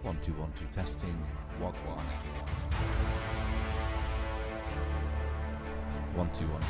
1 2 1 2 testing. Walk 1. 1 2 1 2.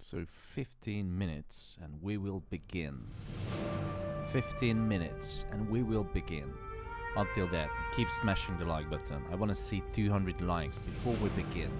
So 15 minutes and we will begin. 15 minutes and we will begin. Until that, keep smashing the like button. I want to see 200 likes before we begin.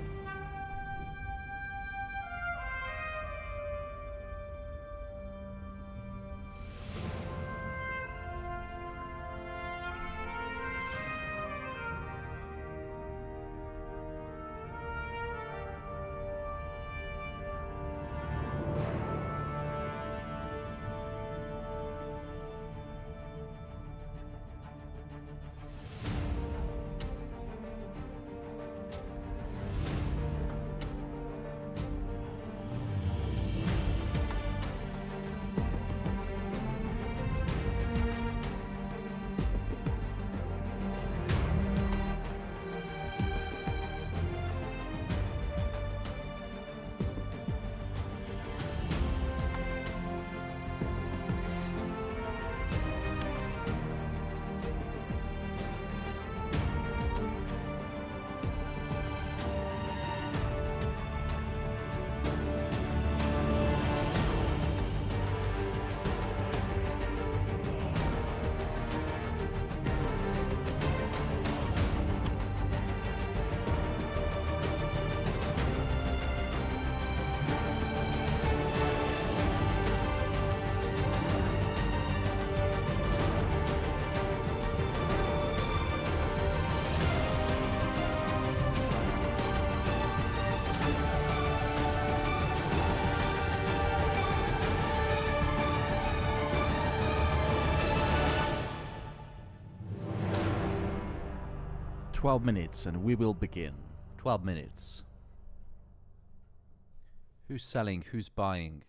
"12 minutes and we will begin." 12 minutes. Who's selling? Who's buying?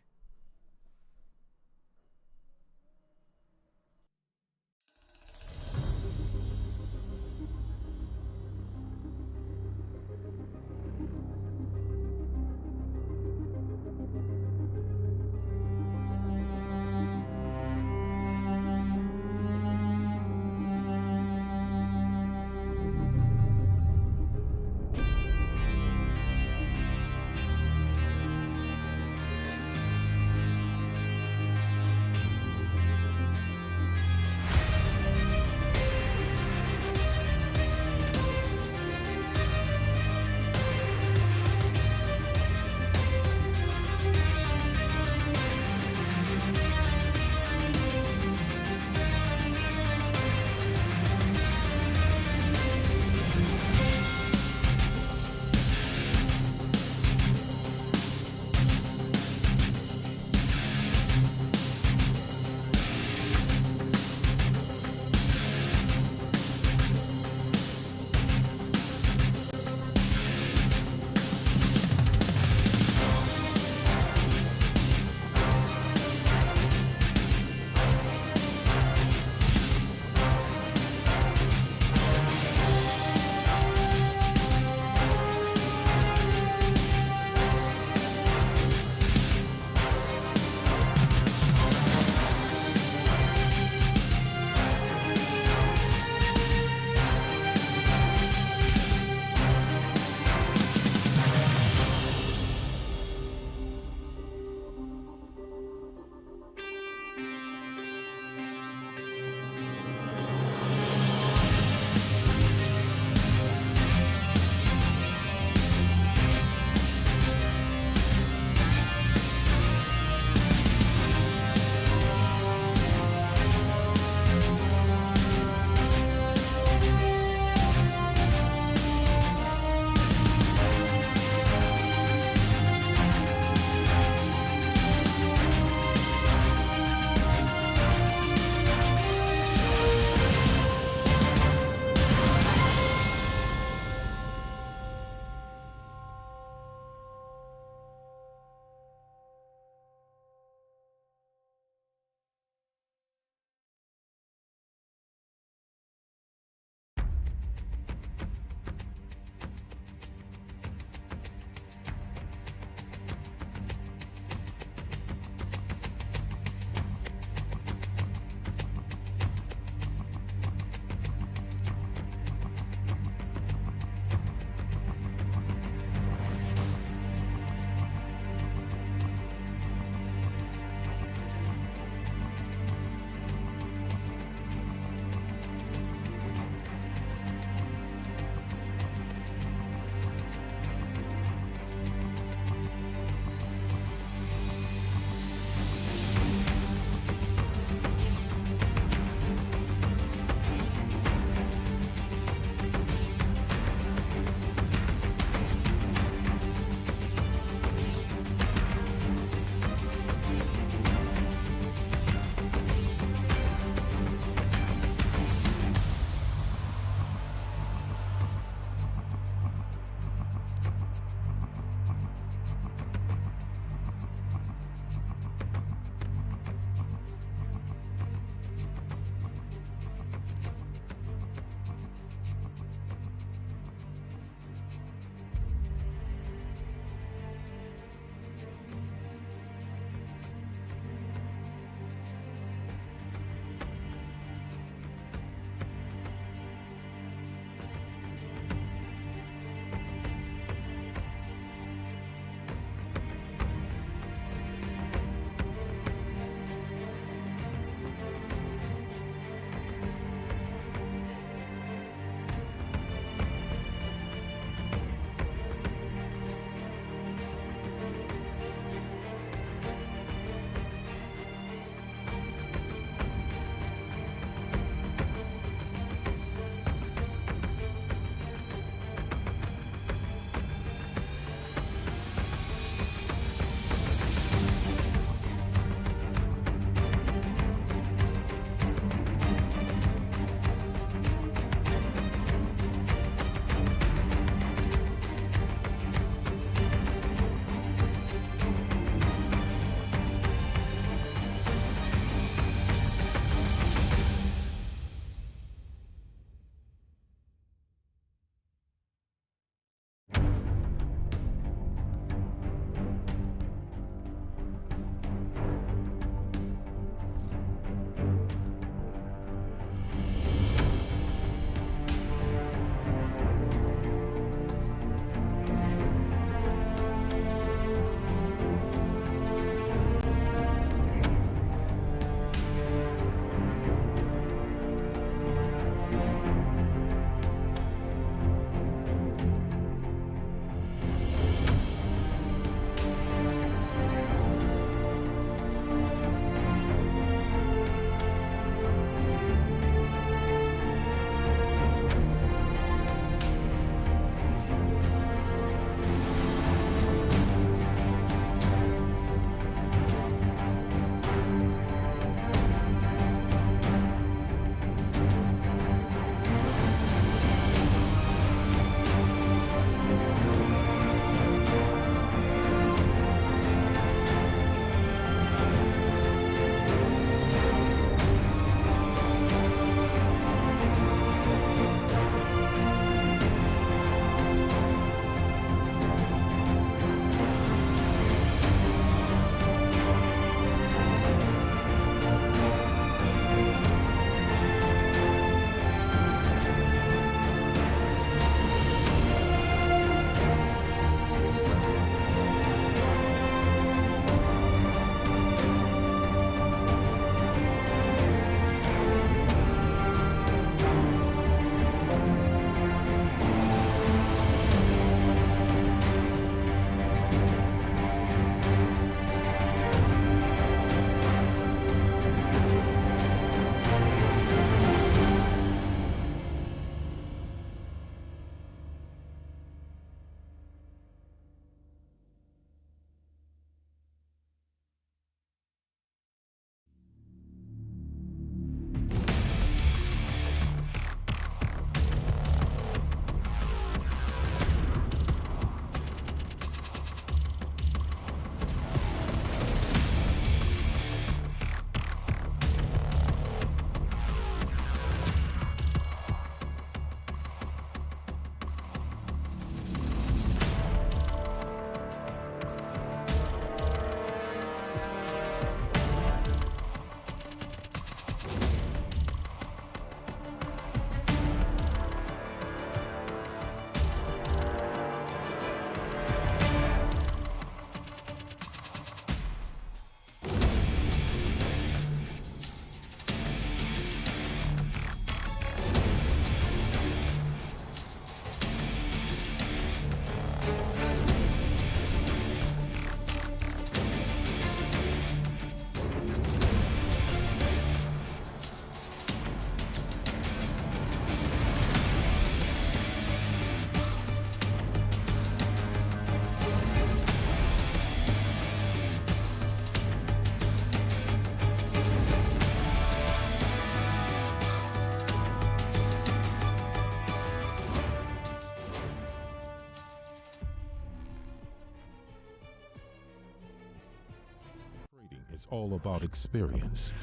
is all about experience.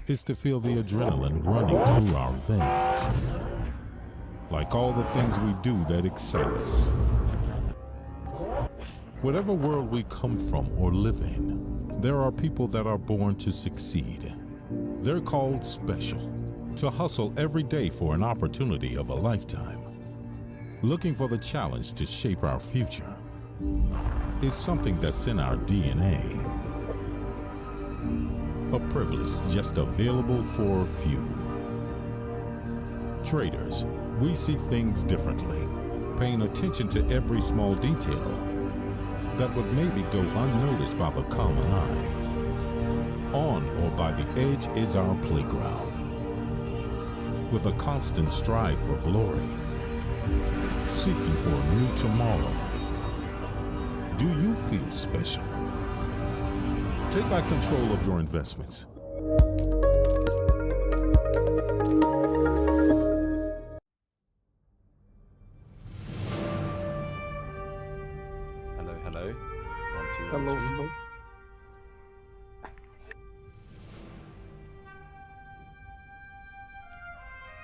It's to feel the adrenaline running through our veins. Like all the things we do that excite us. Whatever world we come from or live in, there are people that are born to succeed. They're called special, to hustle every day for an opportunity of a lifetime. Looking for the challenge to shape our future is something that's in our DNA. A privilege just available for a few. Traders, we see things differently, paying attention to every small detail that would maybe go unnoticed by the common eye. On or by the edge is our playground. With a constant strive for glory, seeking for a new tomorrow. Do you feel special? Take back control of your investments. Hello, hello. 1, 2, 1, Hello, 2. hello.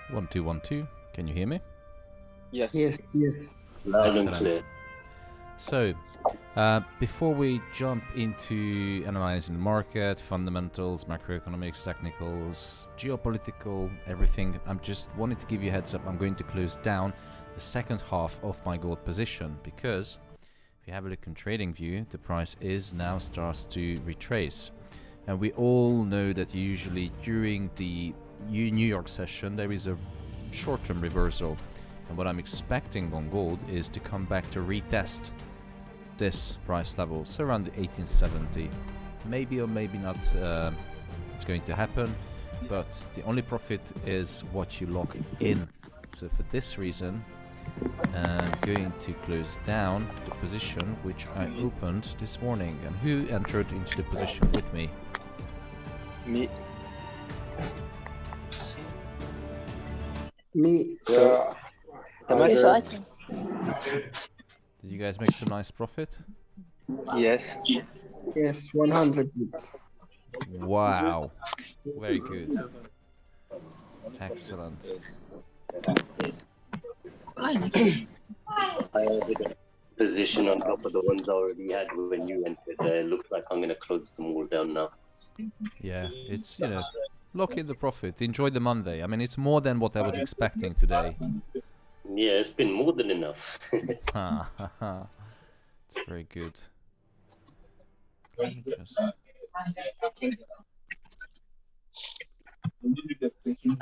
1, 2, 1, 2. Can you hear me? Yes. Yes, yes. Loud and Excellent. clear. So, before we jump into analyzing the market, fundamentals, macroeconomics, technicals, geopolitical, everything, I'm just wanted to give you a heads up. I'm going to close down the second half of my gold position because if you have a look in TradingView, the price is now starts to retrace. And we all know that usually during the New York session, there is a short-term reversal. And what I'm expecting on gold is to come back to retest this price level, so around the 1870. Maybe or maybe not it's going to happen, but the only profit is what you lock in. So for this reason, I'm going to close down the position which I opened this morning. And who entered into the position with me? Me. Me. Did you guys make some nice profit? Yes. Yes, 100 bits. Wow, very good, excellent. I had a position on top of the ones I already had when you entered. It looks like I'm going to close them all down now. Yeah, it's, you know, lock in the profit, enjoy the Monday. I mean, it's more than what I was expecting today. Yeah, it's been more than enough. Ha ha ha. It's very good. Let me just...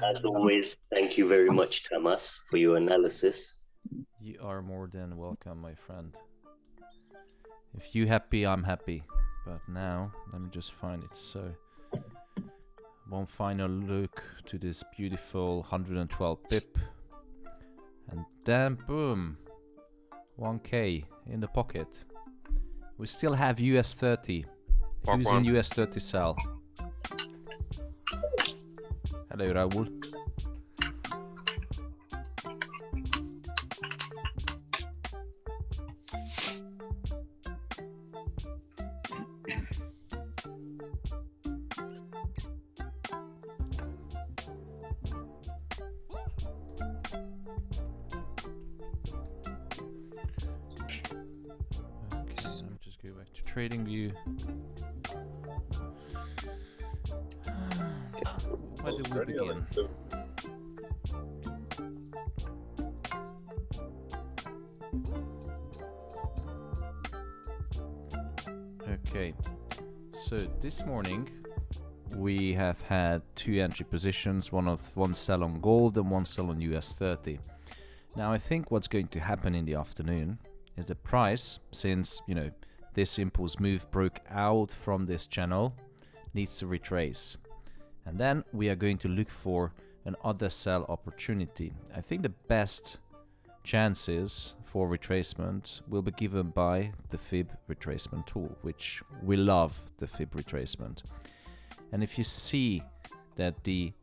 As always, thank you very much, Thomas, for your analysis. You are more than welcome, my friend. If you happy, I'm happy. But now, let me just find it. So, one final look to this beautiful 112 pip. And then, boom, 1K in the pocket. We still have US 30. Who's in US 30 sell? Hello, Raul. TradingView. Where do we begin? Okay, so this morning we have had two entry positions, one sell on gold and one sell on US 30. Now I think what's going to happen in the afternoon is the price, since, you know, this impulse move broke out from this channel, needs to retrace. And then we are going to look for another sell opportunity. I think the best chances for retracement will be given by the fib retracement tool, which we love, the fib retracement. And if you see that the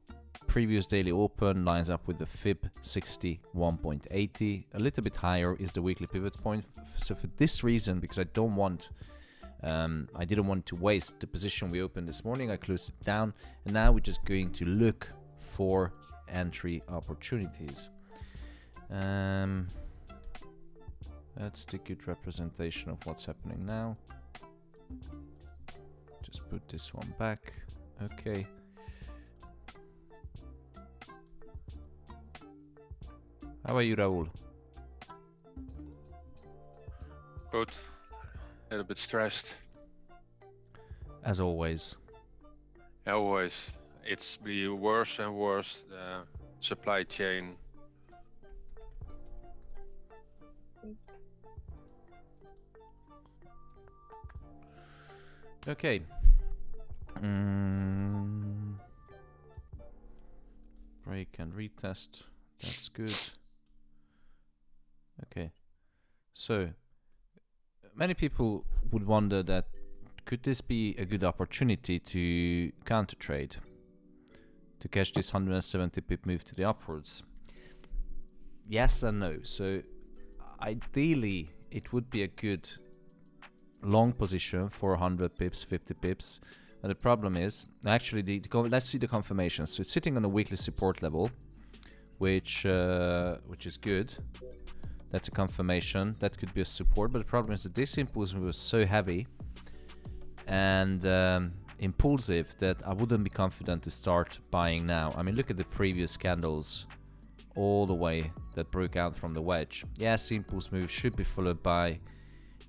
previous daily open lines up with the fib 61.80, a little bit higher is the weekly pivot point. So for this reason, because I don't want I didn't want to waste the position we opened this morning. I closed it down, and now we're just going to look for entry opportunities. That's the good representation of what's happening now. Just put this one back. Okay. How are you, Raul? Good. A little bit stressed. As always. Always. It's be worse and worse, the supply chain. Okay. Break and retest. That's good. Okay. So, many people would wonder that could this be a good opportunity to counter trade, to catch this 170 pip move to the upwards? Yes and no. So, ideally, it would be a good long position for 100 pips, 50 pips. But the problem is, actually, let's see the confirmation. So it's sitting on a weekly support level, which is good. That's a confirmation. That could be a support. But the problem is that this impulse was so heavy and impulsive that I wouldn't be confident to start buying now. I mean, look at the previous candles all the way that broke out from the wedge. Yes, the impulse move should be followed by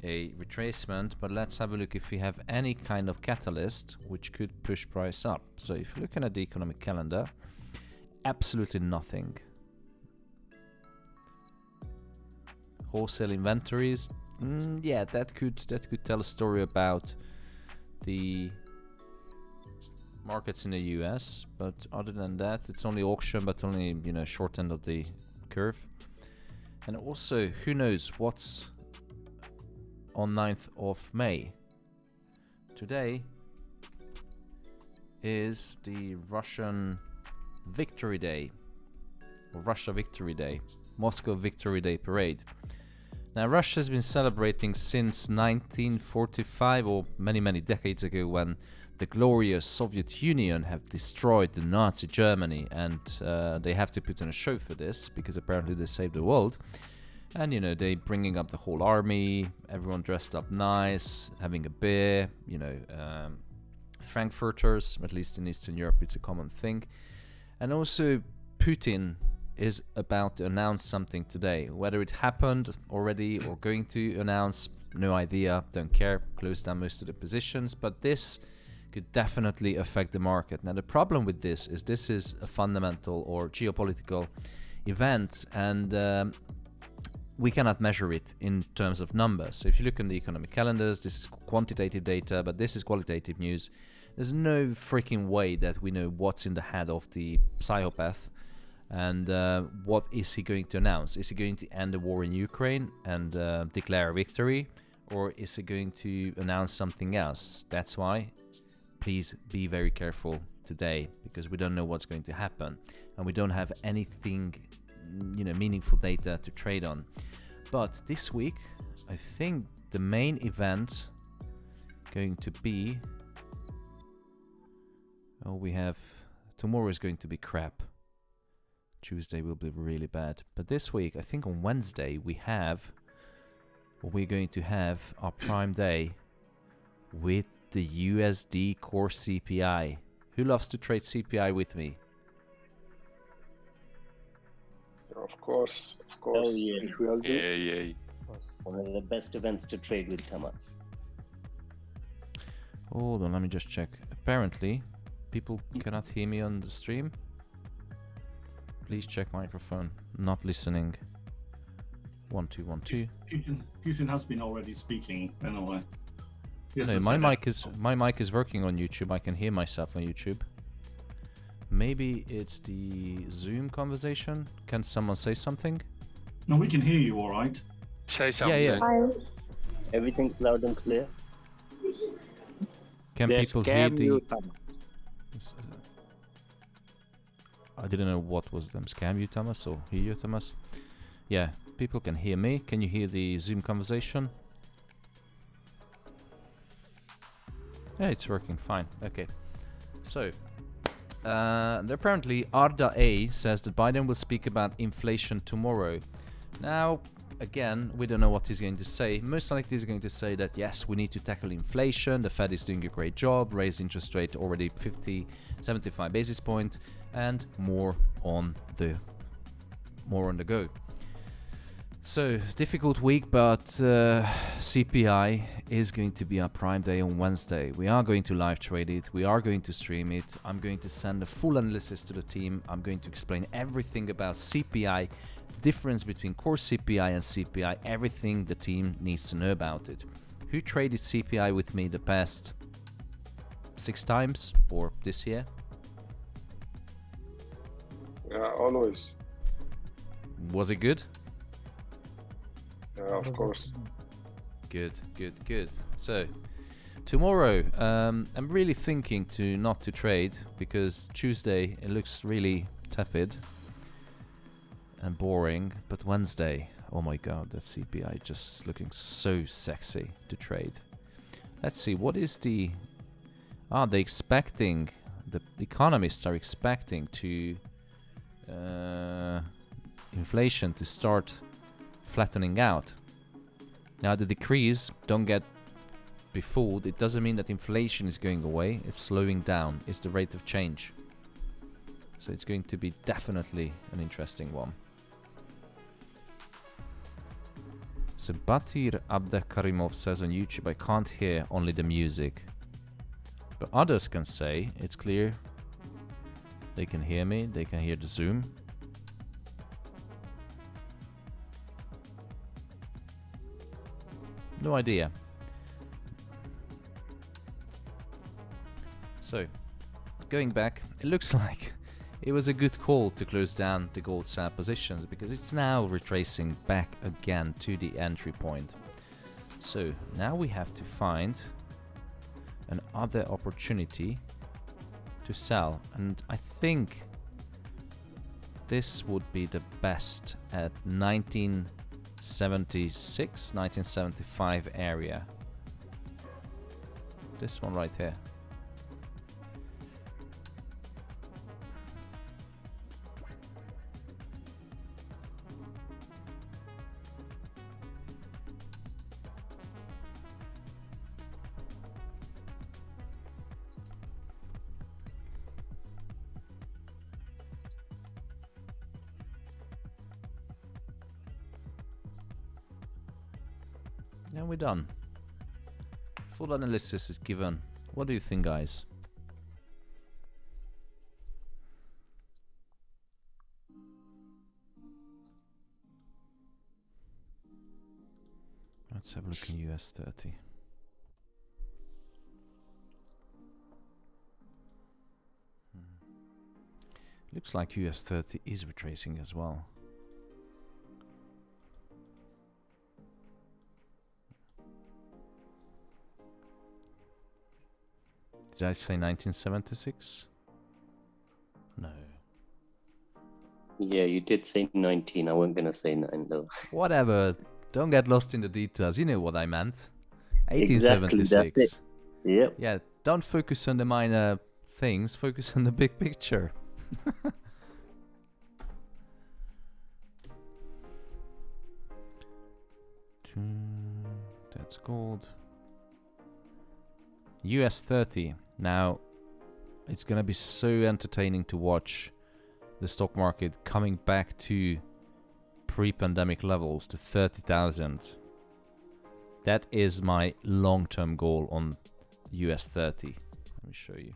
a retracement, but let's have a look if we have any kind of catalyst which could push price up. So if you're looking at the economic calendar, absolutely nothing. Wholesale inventories, yeah, that could tell a story about the markets in the US, but other than that, it's only auction, but only, you know, short end of the curve. And also, who knows what's on 9th of May. Today is the Russian Victory Day, or Russia Victory Day, Moscow Victory Day Parade. Now, Russia has been celebrating since 1945, or many decades ago, when the glorious Soviet Union have destroyed the Nazi Germany, and they have to put on a show for this because apparently they saved the world. And, you know, they bringing up the whole army, everyone dressed up nice, having a beer, you know, Frankfurters, at least in Eastern Europe, it's a common thing. And also, Putin is about to announce something today. Whether it happened already or going to announce, no idea, don't care, close down most of the positions, but this could definitely affect the market. Now, the problem with this is a fundamental or geopolitical event, and we cannot measure it in terms of numbers. So if you look in the economic calendars, this is quantitative data, but this is qualitative news. There's no freaking way that we know what's in the head of the psychopath and what is he going to announce. Is he going to end the war in Ukraine and declare a victory, or is he going to announce something else? That's why please be very careful today, because we don't know what's going to happen and we don't have anything, you know, meaningful data to trade on. But this week, I think the main event going to be, we have, tomorrow is going to be crap. Tuesday will be really bad. But this week, I think on Wednesday, we're going to have our prime day with the USD core CPI. Who loves to trade CPI with me? Of course. Oh, yeah. If we all do. Yeah. One of the best events to trade with, Thomas. Hold on, let me just check. Apparently, people cannot hear me on the stream. Please check microphone. Not listening. 1 2 1 2. Putin has been already speaking anyway. Yes, No, my mic is working on YouTube. I can hear myself on YouTube. Maybe it's the Zoom conversation. Can someone say something? No, we can hear you all right. Say something. Yeah. Everything's loud and clear. Can They people hear scam the... you, Thomas. I didn't know what was them. Scam you, Thomas, or hear you, Thomas? Yeah, people can hear me. Can you hear the Zoom conversation? Yeah, it's working fine. Okay. So, apparently Arda A says that Biden will speak about inflation tomorrow. Now, again, we don't know what he's going to say. Most likely he's going to say that, yes, we need to tackle inflation. The Fed is doing a great job. Raised interest rate already 50, 75 basis points, and more on the go. So, difficult week, but CPI is going to be our prime day on Wednesday. We are going to live trade it. We are going to stream it. I'm going to send a full analysis to the team. I'm going to explain everything about CPI, the difference between core CPI and CPI, everything the team needs to know about it. Who traded CPI with me the past 6 times or this year? Yeah, always. Was it good? Yeah, of course. Good. So, tomorrow, I'm really thinking not to trade because Tuesday it looks really tepid and boring, but Wednesday, oh my god, that CPI just looking so sexy to trade. Let's see, what is the... they're expecting, the economists are expecting to inflation to start flattening out. Now the decrease, don't get befooled, it doesn't mean that inflation is going away, it's slowing down, it's the rate of change. So it's going to be definitely an interesting one. So Batir Abdekarimov says on YouTube, I can't hear, only the music. But others can say, it's clear, they can hear me, they can hear the Zoom. No idea. So, going back, it looks like it was a good call to close down the gold sell positions because it's now retracing back again to the entry point. So now we have to find another opportunity to sell, and I think this would be the best at 1976, 1975 area. This one right here. And we're done. Full analysis is given. What do you think, guys? Let's have a look in US 30. Looks like US 30 is retracing as well. Did I say 1976? No. Yeah, you did say 19. I wasn't gonna say 9 though. Whatever. Don't get lost in the details. You know what I meant. Exactly, 1876. that's it. Yep. Yeah, don't focus on the minor things. Focus on the big picture. That's gold. US 30. Now, it's gonna be so entertaining to watch the stock market coming back to pre-pandemic levels, to 30,000. That is my long-term goal on US 30. Let me show you.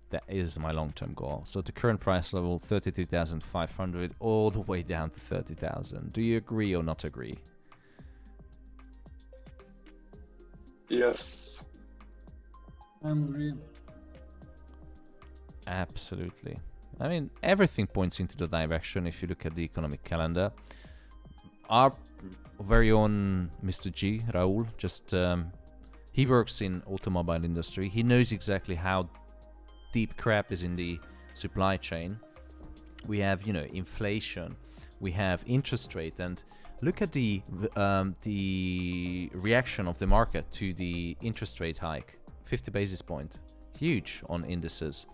That is my long-term goal. So the current price level, 32,500, all the way down to 30,000. Do you agree or not agree? Yes. I'm agree. Absolutely. I mean, everything points into the direction if you look at the economic calendar. Our very own Mr. G, Raul, just he works in automobile industry. He knows exactly how deep crap is in the supply chain. We have, you know, inflation, we have interest rate, and look at the reaction of the market to the interest rate hike, 50 basis point. Huge on indices.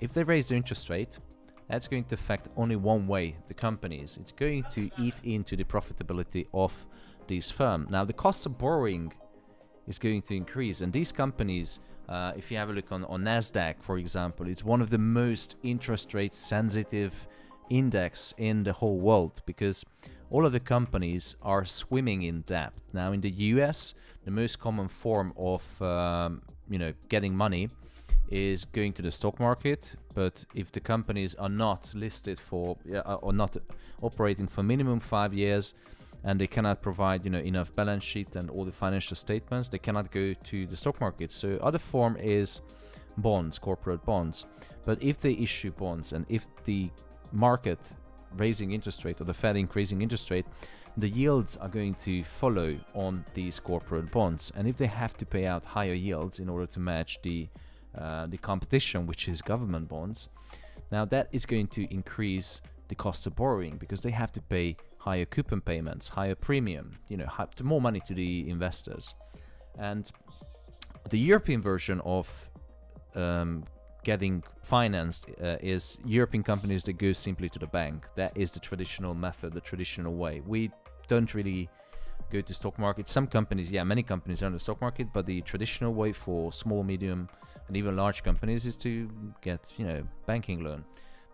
If they raise the interest rate, that's going to affect only one way, the companies. It's going to eat into the profitability of these firms. Now, the cost of borrowing is going to increase, and these companies, if you have a look on NASDAQ, for example, it's one of the most interest rate sensitive index in the whole world, because all of the companies are swimming in debt. Now, in the US, the most common form of getting money is going to the stock market, but if the companies are not listed for or not operating for minimum 5 years, and they cannot provide enough balance sheet and all the financial statements, they cannot go to the stock market. So other form is bonds, corporate bonds. But if they issue bonds, and if the market raising interest rate or the Fed increasing interest rate, the yields are going to follow on these corporate bonds. And if they have to pay out higher yields in order to match the competition, which is government bonds, now that is going to increase the cost of borrowing, because they have to pay higher coupon payments, higher premium, more money to the investors. And the European version of getting financed is European companies that go simply to the bank. That is the traditional method, the traditional way. We don't really go to stock market. Some companies, many companies are in the stock market, but the traditional way for small, medium, and even large companies is to get, banking loan.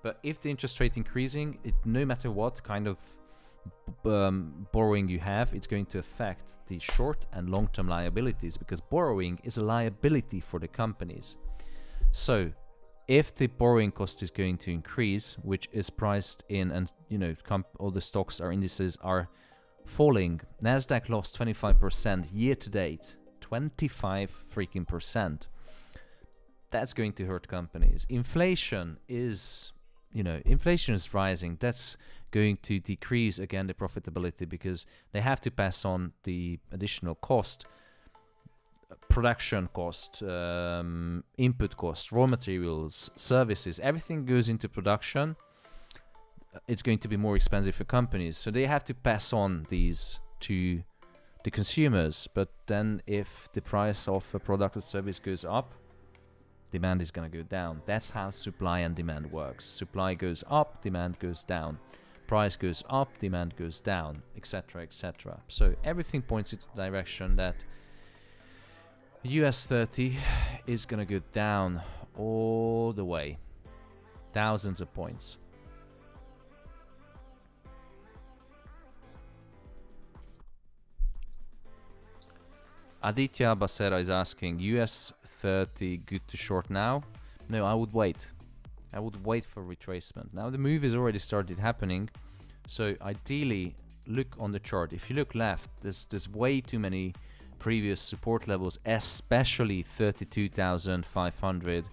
But if the interest rate increasing, no matter what kind of borrowing you have, it's going to affect the short and long-term liabilities, because borrowing is a liability for the companies. So if the borrowing cost is going to increase, which is priced in, and all the stocks or indices are falling. NASDAQ lost 25% year to date, 25 freaking percent. That's going to hurt companies. Inflation is rising. That's going to decrease again the profitability, because they have to pass on the additional cost, production cost, input cost, raw materials, services. Everything goes into production. It's going to be more expensive for companies, so they have to pass on these to the consumers. But then if the price of a product or service goes up, demand is going to go down. That's how supply and demand works. Supply goes up, demand goes down. Price goes up, demand goes down, etc., etc. So everything points into the direction that US 30 is going to go down all the way, thousands of points. Aditya Basera is asking, US 30 good to short now? No, I would wait. I would wait for retracement. Now the move has already started happening, so ideally look on the chart. If you look left, there's way too many previous support levels, especially 32,500,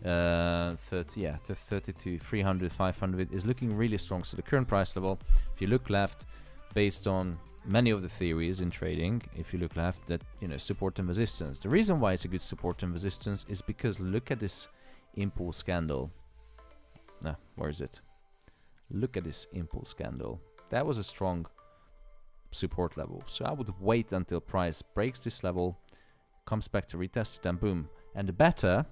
32, 300, 500 is looking really strong. So the current price level, if you look left, based on many of the theories in trading, if you look left, that support and resistance. The reason why it's a good support and resistance is because look at this impulse candle. Where is it? Look at this impulse candle. That was a strong support level. So I would wait until price breaks this level, comes back to retest it, and boom. And the better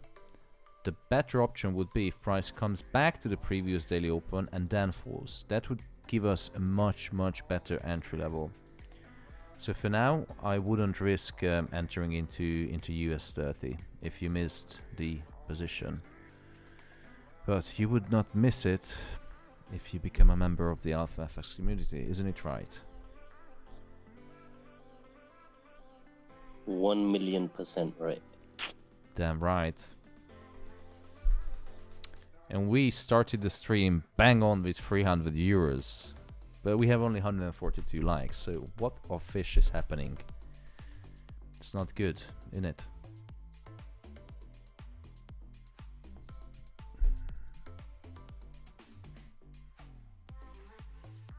option would be if price comes back to the previous daily open and then falls. That would give us a much better entry level. So for now, I wouldn't risk entering into US 30 if you missed the position. But you would not miss it if you become a member of the Alpha FX community, isn't it right? 1,000,000% right. Damn right. And we started the stream bang on with 300 euros. But we have only 142 likes, so what of fish is happening? It's not good, isn't it?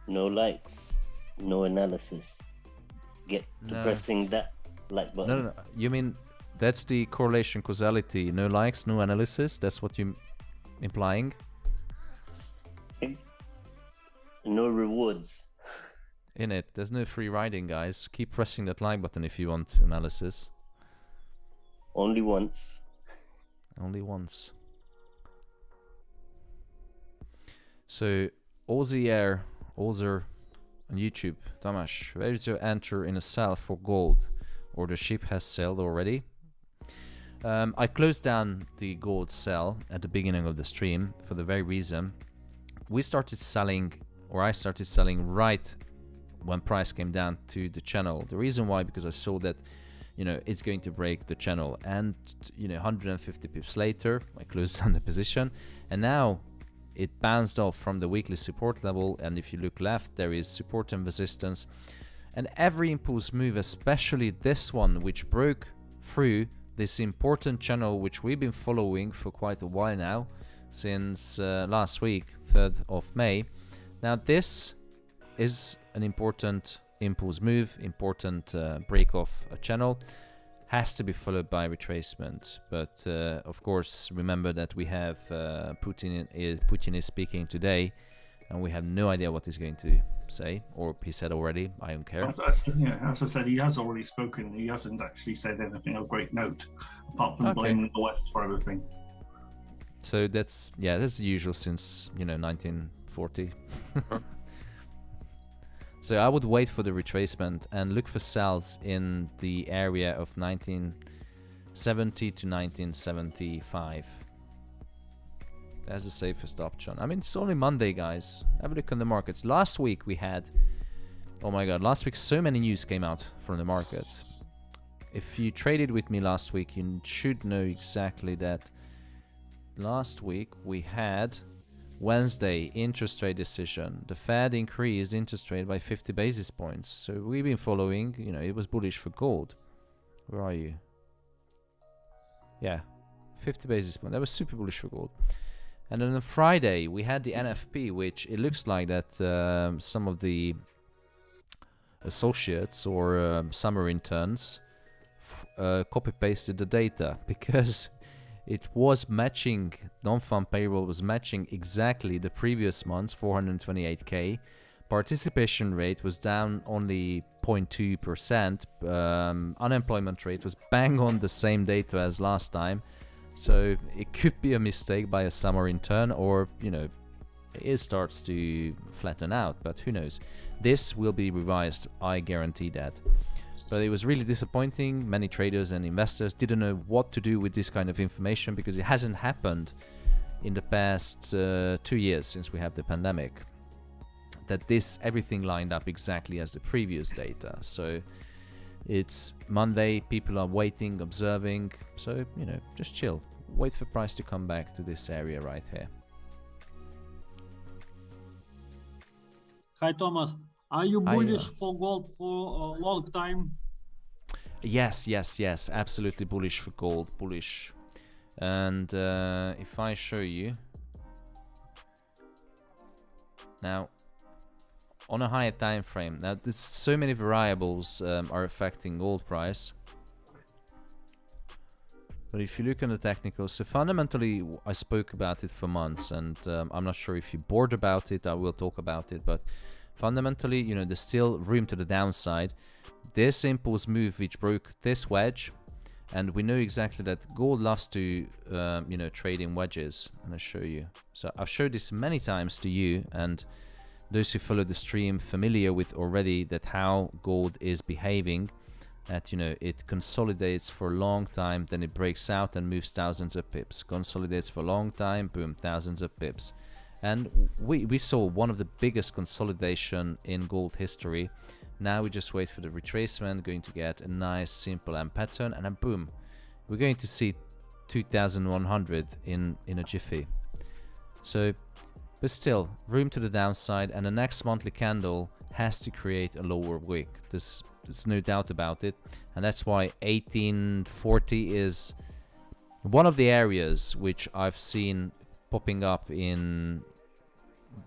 No likes, no analysis. Get to pressing that like button. No. You mean that's the correlation causality? No likes, no analysis? That's what you're implying? No rewards. In it, there's no free riding, guys. Keep pressing that like button if you want analysis. Only once. Only once. So, Aussie Air, Ozer on YouTube, Tomasz, ready to enter in a sell for gold, or the ship has sailed already? I closed down the gold sell at the beginning of the stream for the very reason we started selling, or I started selling right when price came down to the channel. The reason why, because I saw that, you know, it's going to break the channel, and you know, 150 pips later I closed down the position, and now it bounced off from the weekly support level, and if you look left, there is support and resistance, and every impulse move, especially this one which broke through this important channel which we've been following for quite a while now, since last week, 3rd of May. Now this is an important impulse move, important break off a channel, has to be followed by retracement. But of course, remember that we have Putin is speaking today, and we have no idea what he's going to say, or he said already. I don't care. As I said, he has already spoken. He hasn't actually said anything of great note, apart from blaming the West for everything. So that's the usual since, you know, 1940. So I would wait for the retracement and look for sells in the area of 1970 to 1975. That's the safest option. I mean, it's only Monday, guys. Have a look on the markets. Last week we had, oh my god, last week so many news came out from the market. If you traded with me last week, you should know exactly that. Last week we had Wednesday interest rate decision. The Fed increased interest rate by 50 basis points. So we've been following, you know, it was bullish for gold. Where are you? Yeah, 50 basis points. That was super bullish for gold. And then on Friday we had the NFP, which it looks like that some of the associates or summer interns copy pasted the data, because it was matching, non-farm payroll was matching exactly the previous month's 428k. Participation rate was down only 0.2%. Unemployment rate was bang on the same data as last time. So it could be a mistake by a summer intern, or, you know, it starts to flatten out, but who knows. This will be revised, I guarantee that. But it was really disappointing. Many traders and investors didn't know what to do with this kind of information, because it hasn't happened in the past 2 years since we have the pandemic, that everything lined up exactly as the previous data. So it's Monday, people are waiting, observing, so, you know, just chill, wait for price to come back to this area right here. Hi, Thomas. Are you bullish for gold for a long time? Yes, absolutely bullish for gold, bullish. And if I show you now on a higher time frame, now there's so many variables are affecting gold price. But if you look on the technicals, so fundamentally I spoke about it for months, and I'm not sure if you're bored about it, I will talk about it, but fundamentally, you know, there's still room to the downside. This impulse move which broke this wedge, and we know exactly that gold loves to, you know, trade in wedges, and I'll show you. So I've showed this many times to you, and those who follow the stream familiar with already that how gold is behaving, that, you know, it consolidates for a long time, then it breaks out and moves thousands of pips, consolidates for a long time, boom, thousands of pips. And we saw one of the biggest consolidation in gold history. Now we just wait for the retracement, going to get a nice simple M pattern, and then boom, we're going to see 2100 in a jiffy. So, but still, room to the downside, and the next monthly candle has to create a lower wick. There's no doubt about it, and that's why 1840 is one of the areas which I've seen popping up in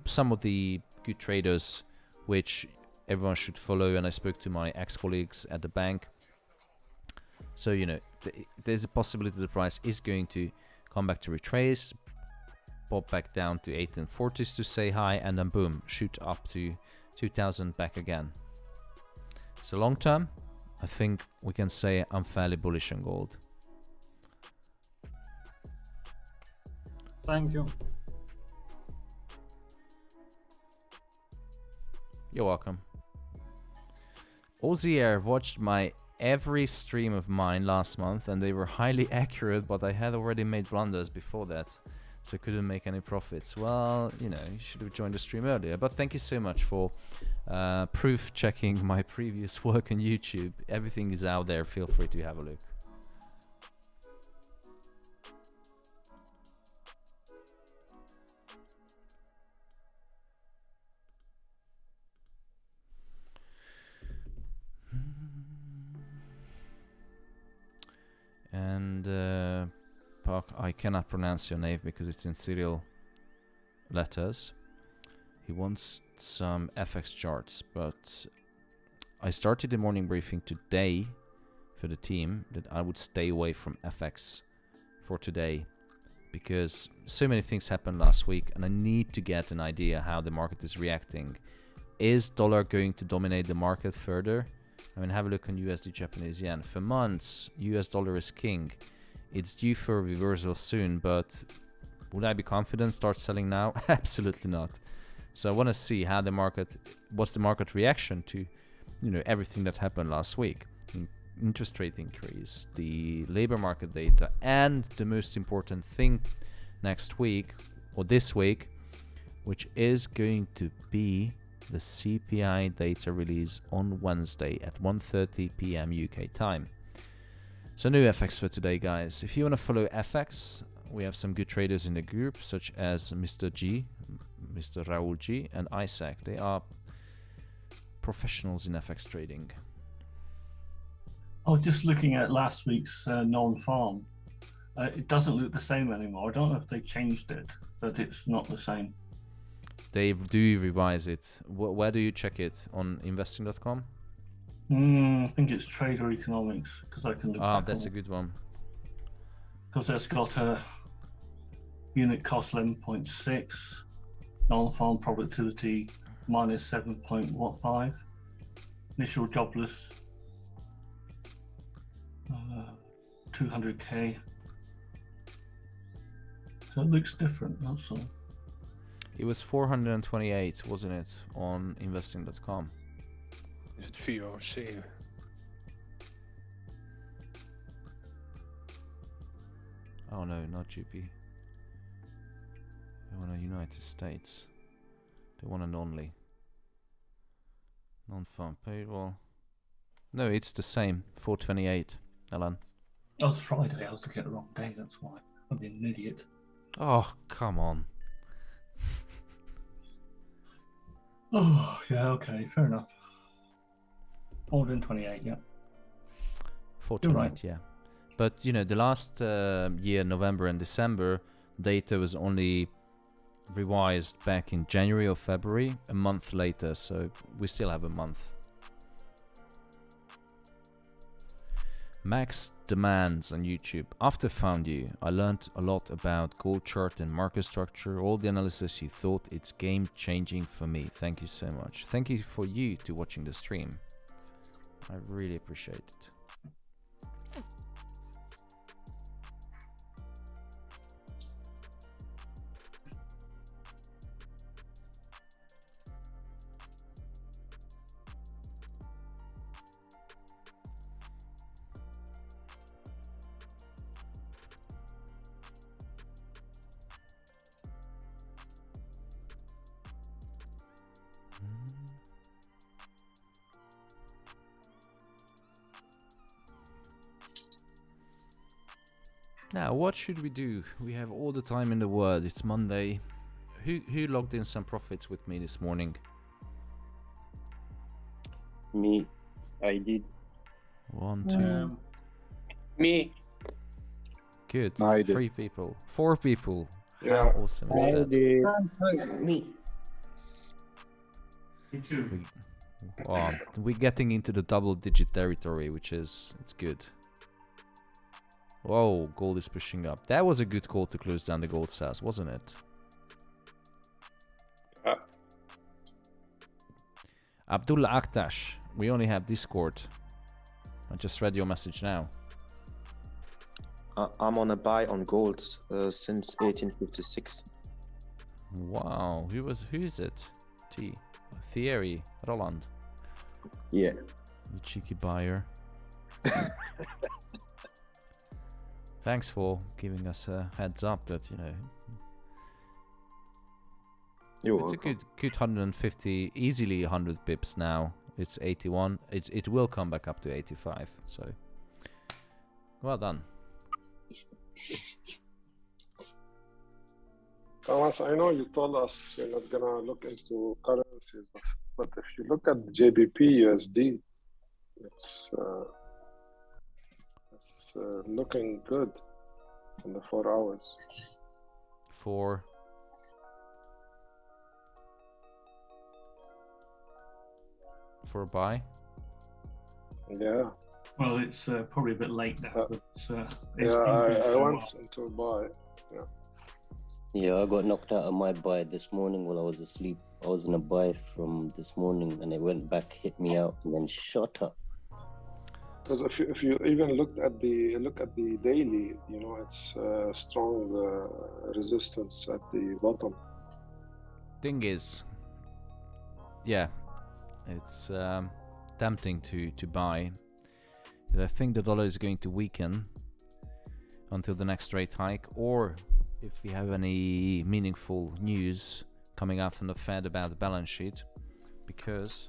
some of the good traders, which everyone should follow, and I spoke to my ex-colleagues at the bank. So, you know, there's a possibility the price is going to come back to retrace, pop back down to 1840s to say hi, and then boom, shoot up to 2000 back again. So long term, I think we can say I'm fairly bullish on gold. Thank you. You're welcome. Aussie Air watched my every stream of mine last month and they were highly accurate, but I had already made blunders before that, so couldn't make any profits. Well, you know, you should have joined the stream earlier, but thank you so much for proof checking my previous work on YouTube. Everything is out there, feel free to have a look. And Park, I cannot pronounce your name because it's in Cyrillic letters. He wants some FX charts, but I started the morning briefing today for the team that I would stay away from FX for today because so many things happened last week and I need to get an idea how the market is reacting. Is dollar going to dominate the market further? I mean, have a look on USD Japanese yen. For months, US dollar is king. It's due for a reversal soon, but would I be confident start selling now? Absolutely not. So I want to see how the market, what's the market reaction to, you know, everything that happened last week. Interest rate increase, the labor market data, and the most important thing next week, or this week, which is going to be the CPI data release on Wednesday at 1:30 p.m. UK time. So no FX for today, guys. If you want to follow FX, we have some good traders in the group, such as Mr. G, Mr. Raul G, and Isaac. They are professionals in FX trading. I was just looking at last week's non-farm. It doesn't look the same anymore. I don't know if they changed it, but it's not the same. They do revise it. Where do you check it? On investing.com? I think it's Trader Economics because I can look. Ah, that's a good one. Because it's got a unit cost 11.6, non-farm productivity minus 7.15, initial jobless 200k. So it looks different. That's all. It was 428, wasn't it, on investing.com? Is it VOC? Oh no, not GP. They want a United States. They want an only. Non-farm payroll. No, it's the same. 428, Alan. Oh, it's Friday. I was looking at the wrong day. That's why. I'm being an idiot. Oh, come on. Oh, yeah, okay, fair enough. 428, yeah. 428, right. yeah. But, you know, the last year, November and December, data was only revised back in January or February, a month later, so we still have a month. Max demands on YouTube. After found you, I learned a lot about gold chart and market structure. All the analysis you thought, it's game changing for me. Thank you so much. Thank you for you to watching the stream. I really appreciate it. Now, what should we do? We have all the time in the world. It's Monday. Who logged in some profits with me this morning? Me, I did. 1, 2. Me. Good. I did. 3 people. 4 people. Yeah. How awesome is that? Me. Me too. We're getting into the double-digit territory, which is it's good. Whoa, gold is pushing up. That was a good call to close down the gold sales, wasn't it? Abdullah Aktash, we only have Discord. I just read your message now. I'm on a buy on gold since 1856. Wow, who is it? Thierry Roland. Yeah. You cheeky buyer. Thanks for giving us a heads up that, you know, You're it's welcome. a good 150, easily 100 pips now. It's 81. It will come back up to 85. So, well done. Thomas, I know you told us you're not gonna look into currencies, but if you look at JBP USD, it's looking good in the 4 hours. For a buy? Yeah. Well, it's probably a bit late now. But, it's Yeah, been I going went well. into a buy. Yeah. Yeah, I got knocked out of my buy this morning while I was asleep. I was in a buy from this morning and it went back, hit me out, and then shot up. Because if you even look at the daily, you know, it's strong resistance at the bottom. Thing is, yeah, it's tempting to buy. I think the dollar is going to weaken until the next rate hike, or if we have any meaningful news coming out from the Fed about the balance sheet, because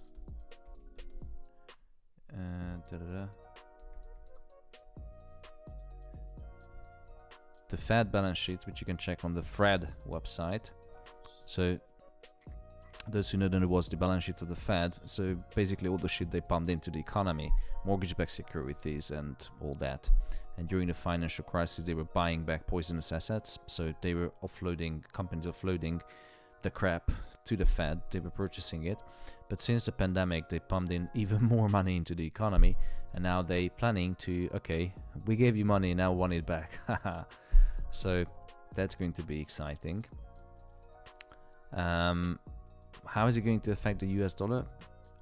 the Fed balance sheet, which you can check on the Fred website. So those who know, then it was the balance sheet of the Fed. So basically all the shit they pumped into the economy, mortgage-backed securities and all that. And during the financial crisis, they were buying back poisonous assets. So they were companies offloading the crap to the Fed. They were purchasing it. But since the pandemic, they pumped in even more money into the economy. And now they planning to, okay, we gave you money, now want it back. So that's going to be exciting. How is it going to affect the US dollar?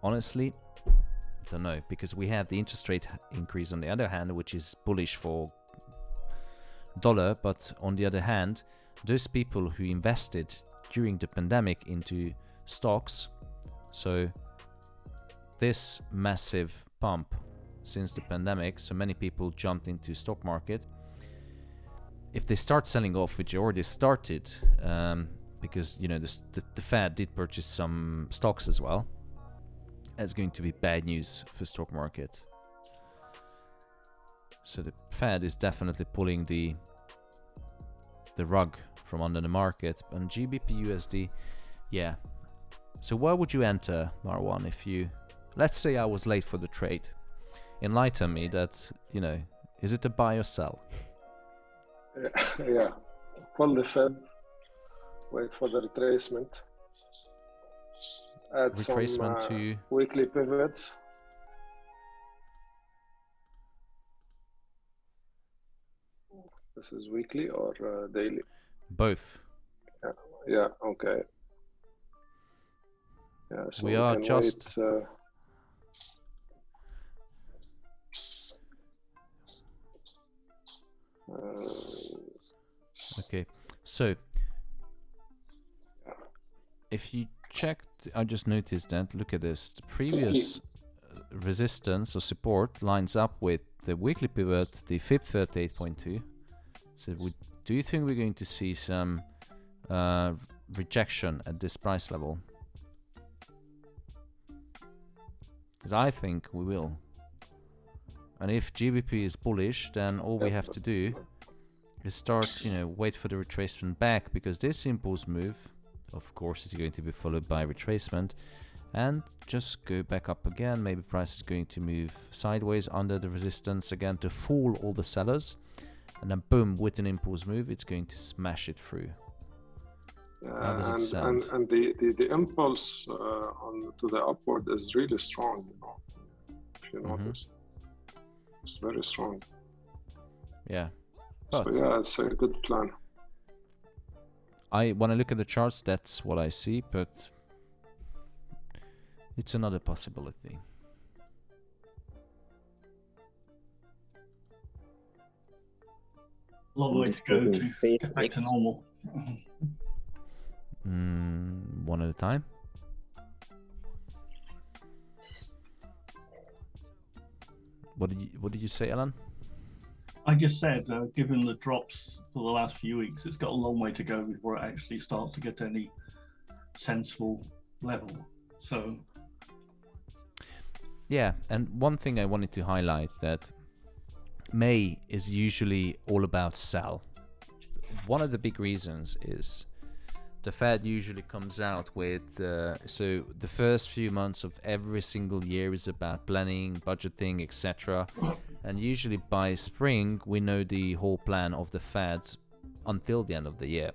Honestly, don't know, because we have the interest rate increase on the other hand, which is bullish for dollar. But on the other hand, those people who invested during the pandemic into stocks, so this massive pump since the pandemic, so many people jumped into stock market. If they start selling off, which already started, because you know the Fed did purchase some stocks as well, that's going to be bad news for stock market. So the Fed is definitely pulling the rug from under the market. And GBP USD, yeah. So where would you enter, Marwan, if you, let's say I was late for the trade? Enlighten me that, you know, is it a buy or sell? Yeah, pull the Fed, wait for the retracement, add Retracement some to weekly pivots. This is weekly or daily? both. Yeah, okay. Yeah, so We are can just wait, okay. So if you checked, I just noticed that, look at this, the previous resistance or support lines up with the weekly pivot, the FIB 38.2. So do you think we're going to see some rejection at this price level? Because I think we will. And if GBP is bullish, then all we have to do is start, you know, wait for the retracement back, because this impulse move, of course, is going to be followed by retracement, and just go back up again. Maybe price is going to move sideways under the resistance again to fool all the sellers, and then boom, with an impulse move, it's going to smash it through. How does it sound? And the impulse to the upward is really strong, you know, if you notice. It's very strong. Yeah. So But yeah, it's a good plan. when I look at the charts, that's what I see, but it's another possibility. long way to go to get back to normal. One at a time. What did you say, Alan? I just said, given the drops for the last few weeks, it's got a long way to go before it actually starts to get any sensible level. So, yeah, and one thing I wanted to highlight that May is usually all about sell. One of the big reasons is the Fed usually comes out with so the first few months of every single year is about planning, budgeting, etc. And usually by spring we know the whole plan of the Fed until the end of the year.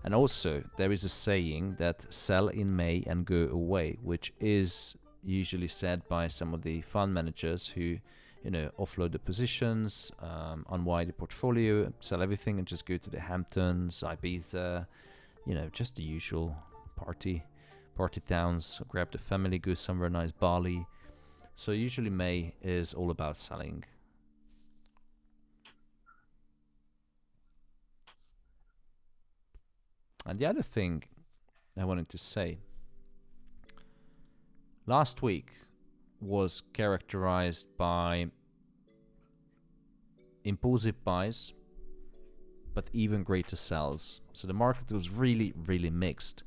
And also there is a saying that sell in May and go away, which is usually said by some of the fund managers who, you know, offload the positions, unwind the portfolio, sell everything and just go to the Hamptons, Ibiza, you know, just the usual party towns, grab the family, go somewhere nice, Bali. So usually May is all about selling. And the other thing I wanted to say, last week was characterized by impulsive buys, but even greater sells. So the market was really, really mixed,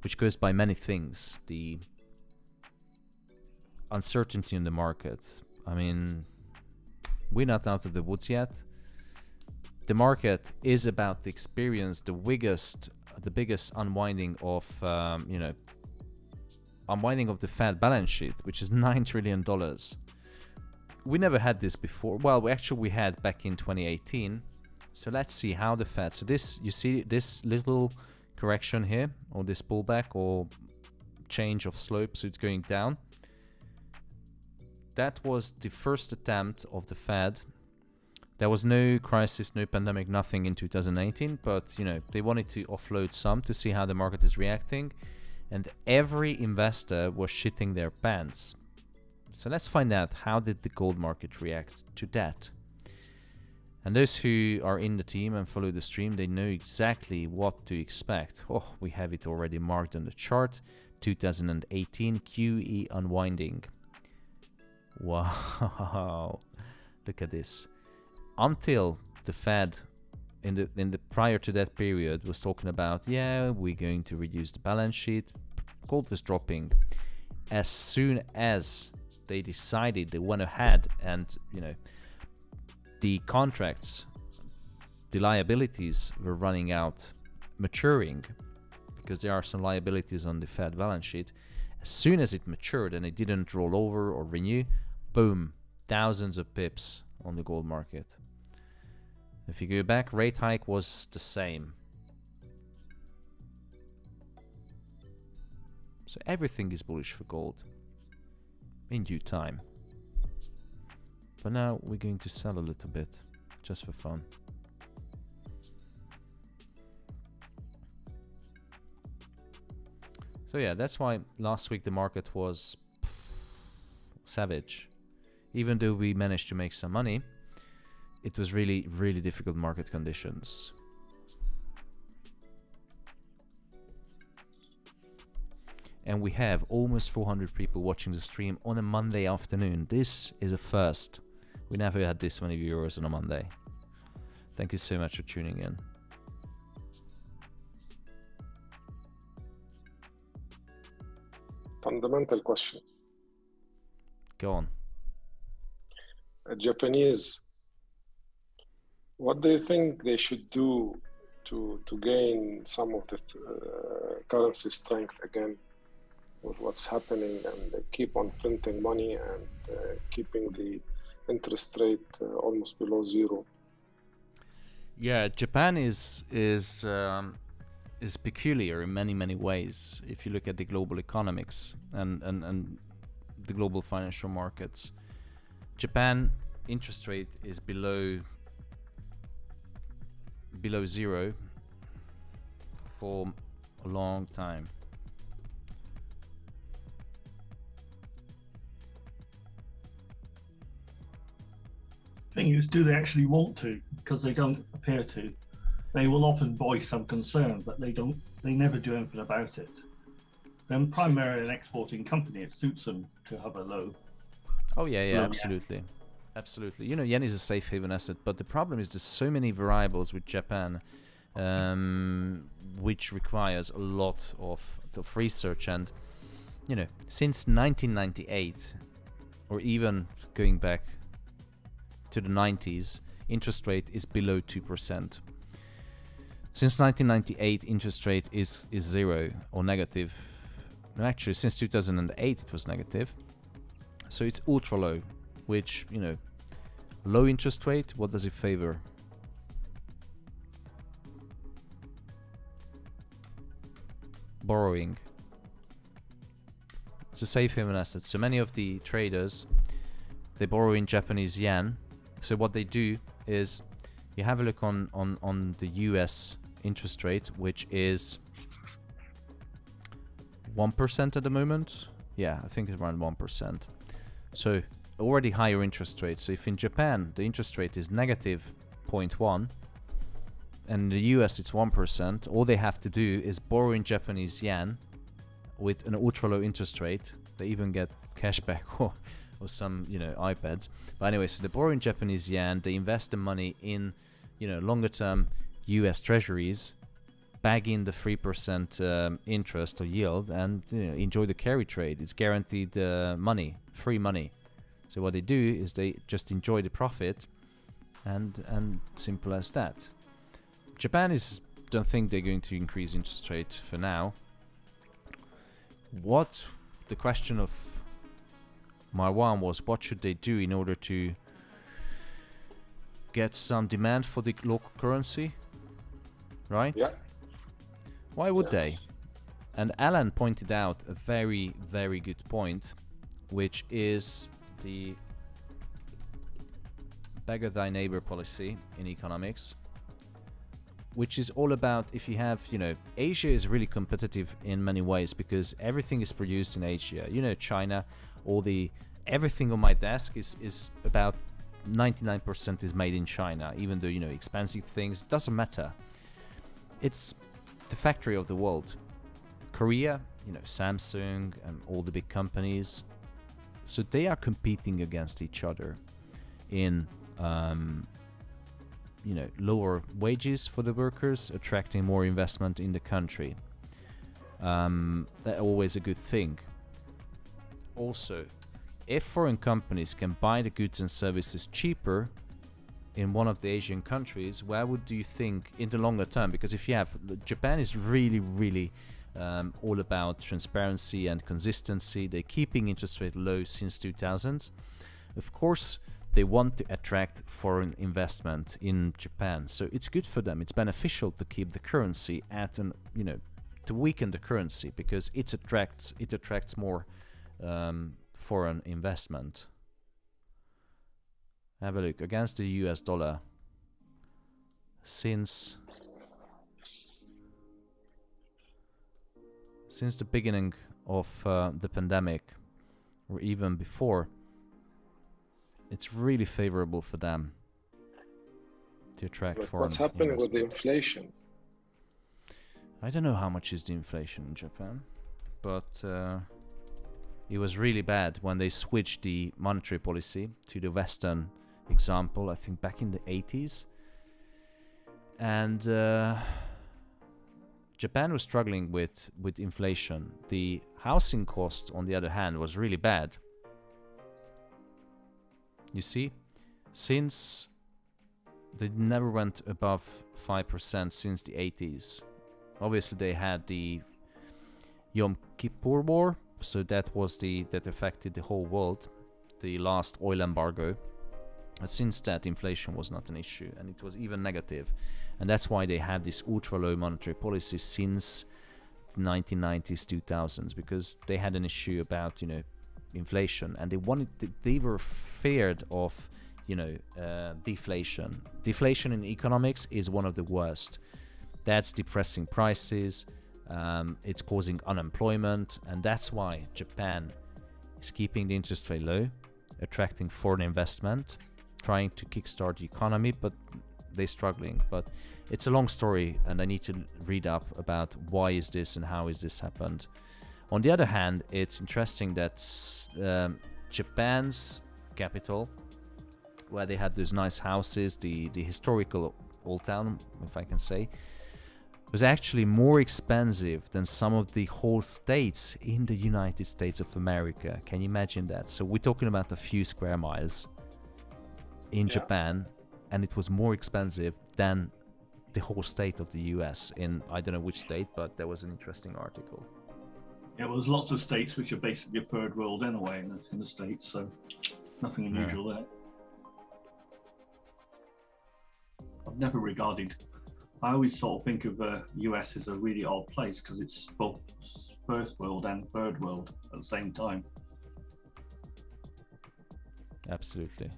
which goes by many things. The uncertainty in the market. I mean, we're not out of the woods yet. The market is about to experience the biggest unwinding of, unwinding of the Fed balance sheet, which is $9 trillion. We never had this before. Well, we had back in 2018. So let's see how the Fed, so this, you see this little correction here, or this pullback or change of slope, so it's going down. That was the first attempt of the Fed. There was no crisis, no pandemic, nothing in 2018, but you know, they wanted to offload some to see how the market is reacting, and every investor was shitting their pants. So let's find out, how did the gold market react to that? And those who are in the team and follow the stream, they know exactly what to expect. Oh, we have it already marked on the chart. 2018 QE unwinding. Wow, look at this. Until the Fed in the prior to that period was talking about, yeah, we're going to reduce the balance sheet, gold was dropping. As soon as they decided, they went ahead and, you know, the contracts, the liabilities were running out, maturing, because there are some liabilities on the Fed balance sheet. As soon as it matured and it didn't roll over or renew, boom, thousands of pips on the gold market. If you go back, rate hike was the same. So everything is bullish for gold in due time. But now we're going to sell a little bit, just for fun. So yeah, that's why last week the market was savage. Even though we managed to make some money, it was really, really difficult market conditions. And we have almost 400 people watching the stream on a Monday afternoon. This is a first. We never had this many viewers on a Monday. Thank you so much for tuning in. Fundamental question. Go on. Japanese, what do you think they should do to gain some of the currency strength again with what's happening, and they keep on printing money and keeping the interest rate almost below zero? Yeah, Japan is peculiar in many ways. If you look at the global economics and the global financial markets, Japan interest rate is below zero for a long time. thing is, do they actually want to? Because they don't appear to. They will often voice some concern, but they never do anything about it. They're primarily an exporting company. It suits them to have a low. Oh yeah, low absolutely. Absolutely. You know, yen is a safe haven asset, but the problem is there's so many variables with Japan, which requires a lot of research. And, you know, since 1998, or even going back to the 90s, interest rate is below 2%. Since 1998, interest rate is zero or negative. No, actually, since 2008, it was negative. So it's ultra low, which, you know, low interest rate, what does it favor? Borrowing. It's a safe haven asset. So many of the traders, they borrow in Japanese yen. So what they do is, you have a look on the US interest rate, which is 1% at the moment. Yeah, I think it's around 1%. So already higher interest rates. So if in Japan the interest rate is negative 0.1 and in the US it's 1%, all they have to do is borrow in Japanese yen with an ultra low interest rate. They even get cashback or some, you know, iPads. But anyway, so they borrow in Japanese yen, they invest the money in, you know, longer term US treasuries, bag in the 3% interest or yield, and, you know, enjoy the carry trade. It's guaranteed money, free money. So what they do is they just enjoy the profit, and simple as that. Japan don't think they're going to increase interest rate for now. What the question of Marwan was, what should they do in order to get some demand for the local currency, right? Yeah. Why would they? And Alan pointed out a very, very good point, which is the beggar thy neighbor policy in economics, which is all about, if you have, you know, Asia is really competitive in many ways because everything is produced in Asia. You know, China, everything on my desk is about 99% is made in China, even though, you know, expensive things, doesn't matter. It's the factory of the world. Korea, you know, Samsung and all the big companies, so they are competing against each other in, you know, lower wages for the workers, attracting more investment in the country. That's always a good thing. Also, if foreign companies can buy the goods and services cheaper in one of the Asian countries, where would you think in the longer term? Because if you have, Japan is really all about transparency and consistency. They're keeping interest rate low since 2000. Of course, they want to attract foreign investment in Japan, so it's good for them. It's beneficial to keep the currency at an, you know, to weaken the currency, because it attracts more foreign investment. Have a look against the US dollar. Since the beginning of the pandemic, or even before, it's really favorable for them to attract foreign What's happening with investment. the inflation? I don't know how much is the inflation in Japan, but it was really bad when they switched the monetary policy to the Western example, I think back in the 80s. And Japan was struggling with inflation. The housing cost, on the other hand, was really bad. You see, since they never went above 5% since the 80s. Obviously, they had the Yom Kippur War, so that affected the whole world, the last oil embargo. But since that, inflation was not an issue, and it was even negative. And that's why they had this ultra-low monetary policy since the 1990s, 2000s, because they had an issue about, you know, inflation, and they were feared of, you know, deflation. Deflation in economics is one of the worst. That's depressing prices, it's causing unemployment, and that's why Japan is keeping the interest rate low, attracting foreign investment, trying to kickstart the economy, but they're struggling. But it's a long story, and I need to read up about why is this and how is this happened. On the other hand, it's interesting that Japan's capital, where they had those nice houses, the historical old town, if I can say, was actually more expensive than some of the whole states in the United States of America. Can you imagine that? So we're talking about a few square miles in Japan, and it was more expensive than the whole state of the US in, I don't know which state, but there was an interesting article. Yeah, well, there's lots of states which are basically a third world anyway in the States, so nothing unusual there. I've never regarded, I always sort of think of US as a really odd place because it's both first world and third world at the same time. Absolutely.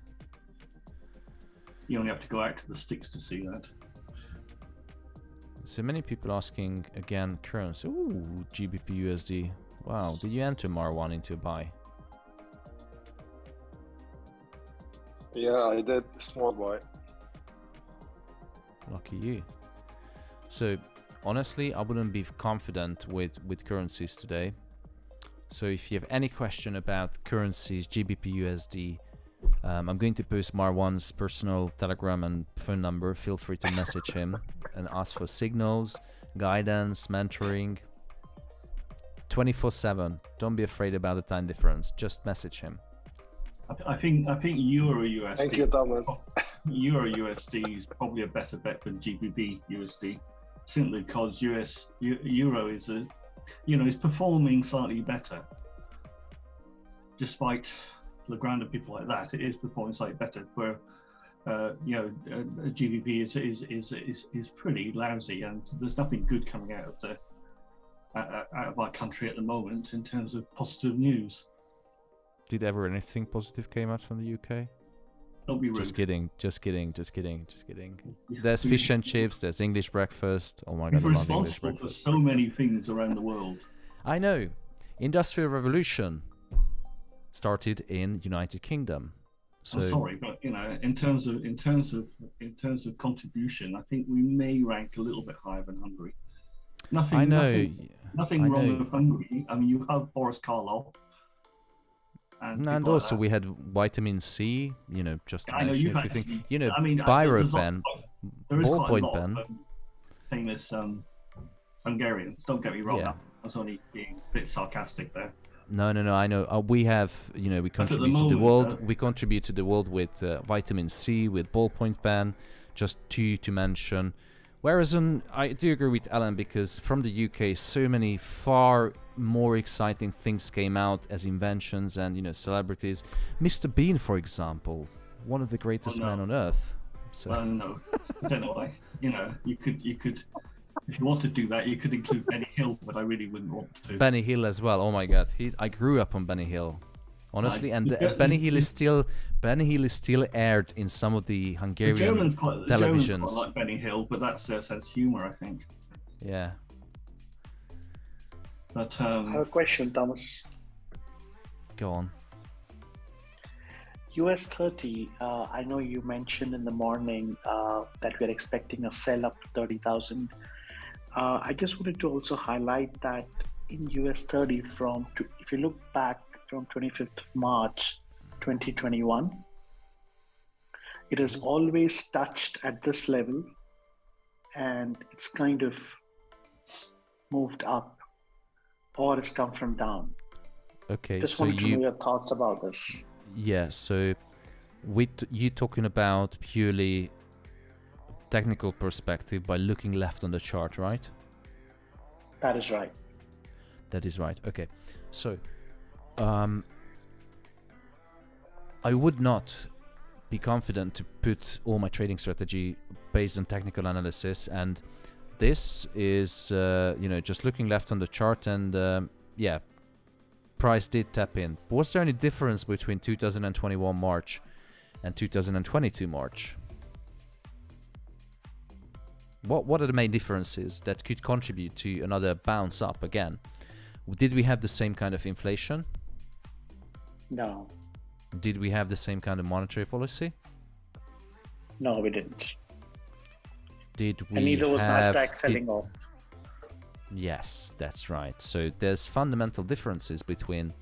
You only have to go out to the sticks to see that. So many people asking again currency. Ooh, GBP USD. Wow, did you enter Marwan into a buy? Yeah, I did small buy. Lucky you. So honestly, I wouldn't be confident with currencies today. So if you have any question about currencies, GBP USD, I'm going to post Marwan's personal Telegram and phone number. Feel free to message him and ask for signals, guidance, mentoring. 24/7. Don't be afraid about the time difference. Just message him. I think Euro USD. Thank you, Thomas. Euro USD is probably a better bet than GBP USD, simply because Euro is is performing slightly better, despite Legrand and people like that. It is performing slightly better. Where GBP is pretty lousy, and there's nothing good coming out of our country at the moment in terms of positive news. Did ever anything positive came out from the UK? Don't be rude. Just kidding. There's fish and chips, there's English breakfast. Oh my god, I love English responsible for breakfast. so many things around the world. I know. Industrial Revolution started in United Kingdom. So I'm sorry, but in terms of contribution, I think we may rank a little bit higher than Hungary. Nothing wrong with Hungary. I mean, you have Boris Karloff. And also we had vitamin C, just to mention a few things. Biro pen, ballpoint pen. Famous Hungarians, don't get me wrong. I was only being a bit sarcastic there. No, I know. We have, we contribute to the world. We contribute to the world with vitamin C, with ballpoint pen, just two to mention. Whereas I do agree with Alan, because from the UK, so many far more exciting things came out as inventions and celebrities. Mr. Bean, for example, one of the greatest men on earth. So. Well, no, I don't know why. You could, if you want to do that, you could include Benny Hill, but I really wouldn't want to. Benny Hill as well. Oh my God, I grew up on Benny Hill. Honestly, Benny Hill is still aired in some of the Hungarian televisions. The Germans quite like Benny Hill, but that's their sense of humor, I think. Yeah. But I have a question, Thomas. Go on. US 30. I know you mentioned in the morning that we're expecting a sell up to 30,000. I just wanted to also highlight that in US 30, if you look back from 25th of March 2021, it has always touched at this level, and it's kind of moved up, or it's come from down. Okay, just so wanted to know your thoughts about this. Yeah, so you talking about purely technical perspective by looking left on the chart, right? That is right. That is right. Okay, so I would not be confident to put all my trading strategy based on technical analysis, and this is just looking left on the chart, and price did tap in. But was there any difference between 2021 March and 2022 March? What are the main differences that could contribute to another bounce up again? Did we have the same kind of inflation? No. Did we have the same kind of monetary policy? No, we didn't. Did we And neither was have... Nasdaq selling off. Yes, that's right. So there's fundamental differences between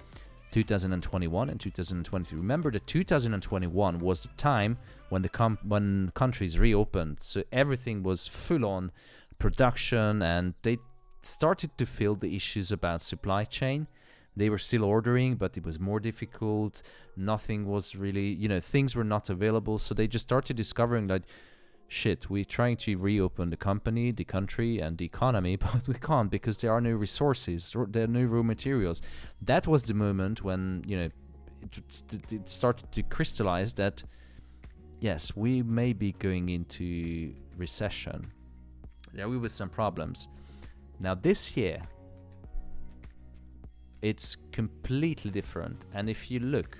2021 and 2023. Remember that 2021 was the time when when countries reopened, so everything was full on production, and they started to feel the issues about supply chain. They were still ordering, but it was more difficult. Nothing was really, things were not available. So they just started discovering that, shit, we're trying to reopen the company, the country, and the economy, but we can't because there are no resources, there are no raw materials. That was the moment when, it started to crystallize that, yes, we may be going into recession. There will be some problems. Now this year, it's completely different. And if you look,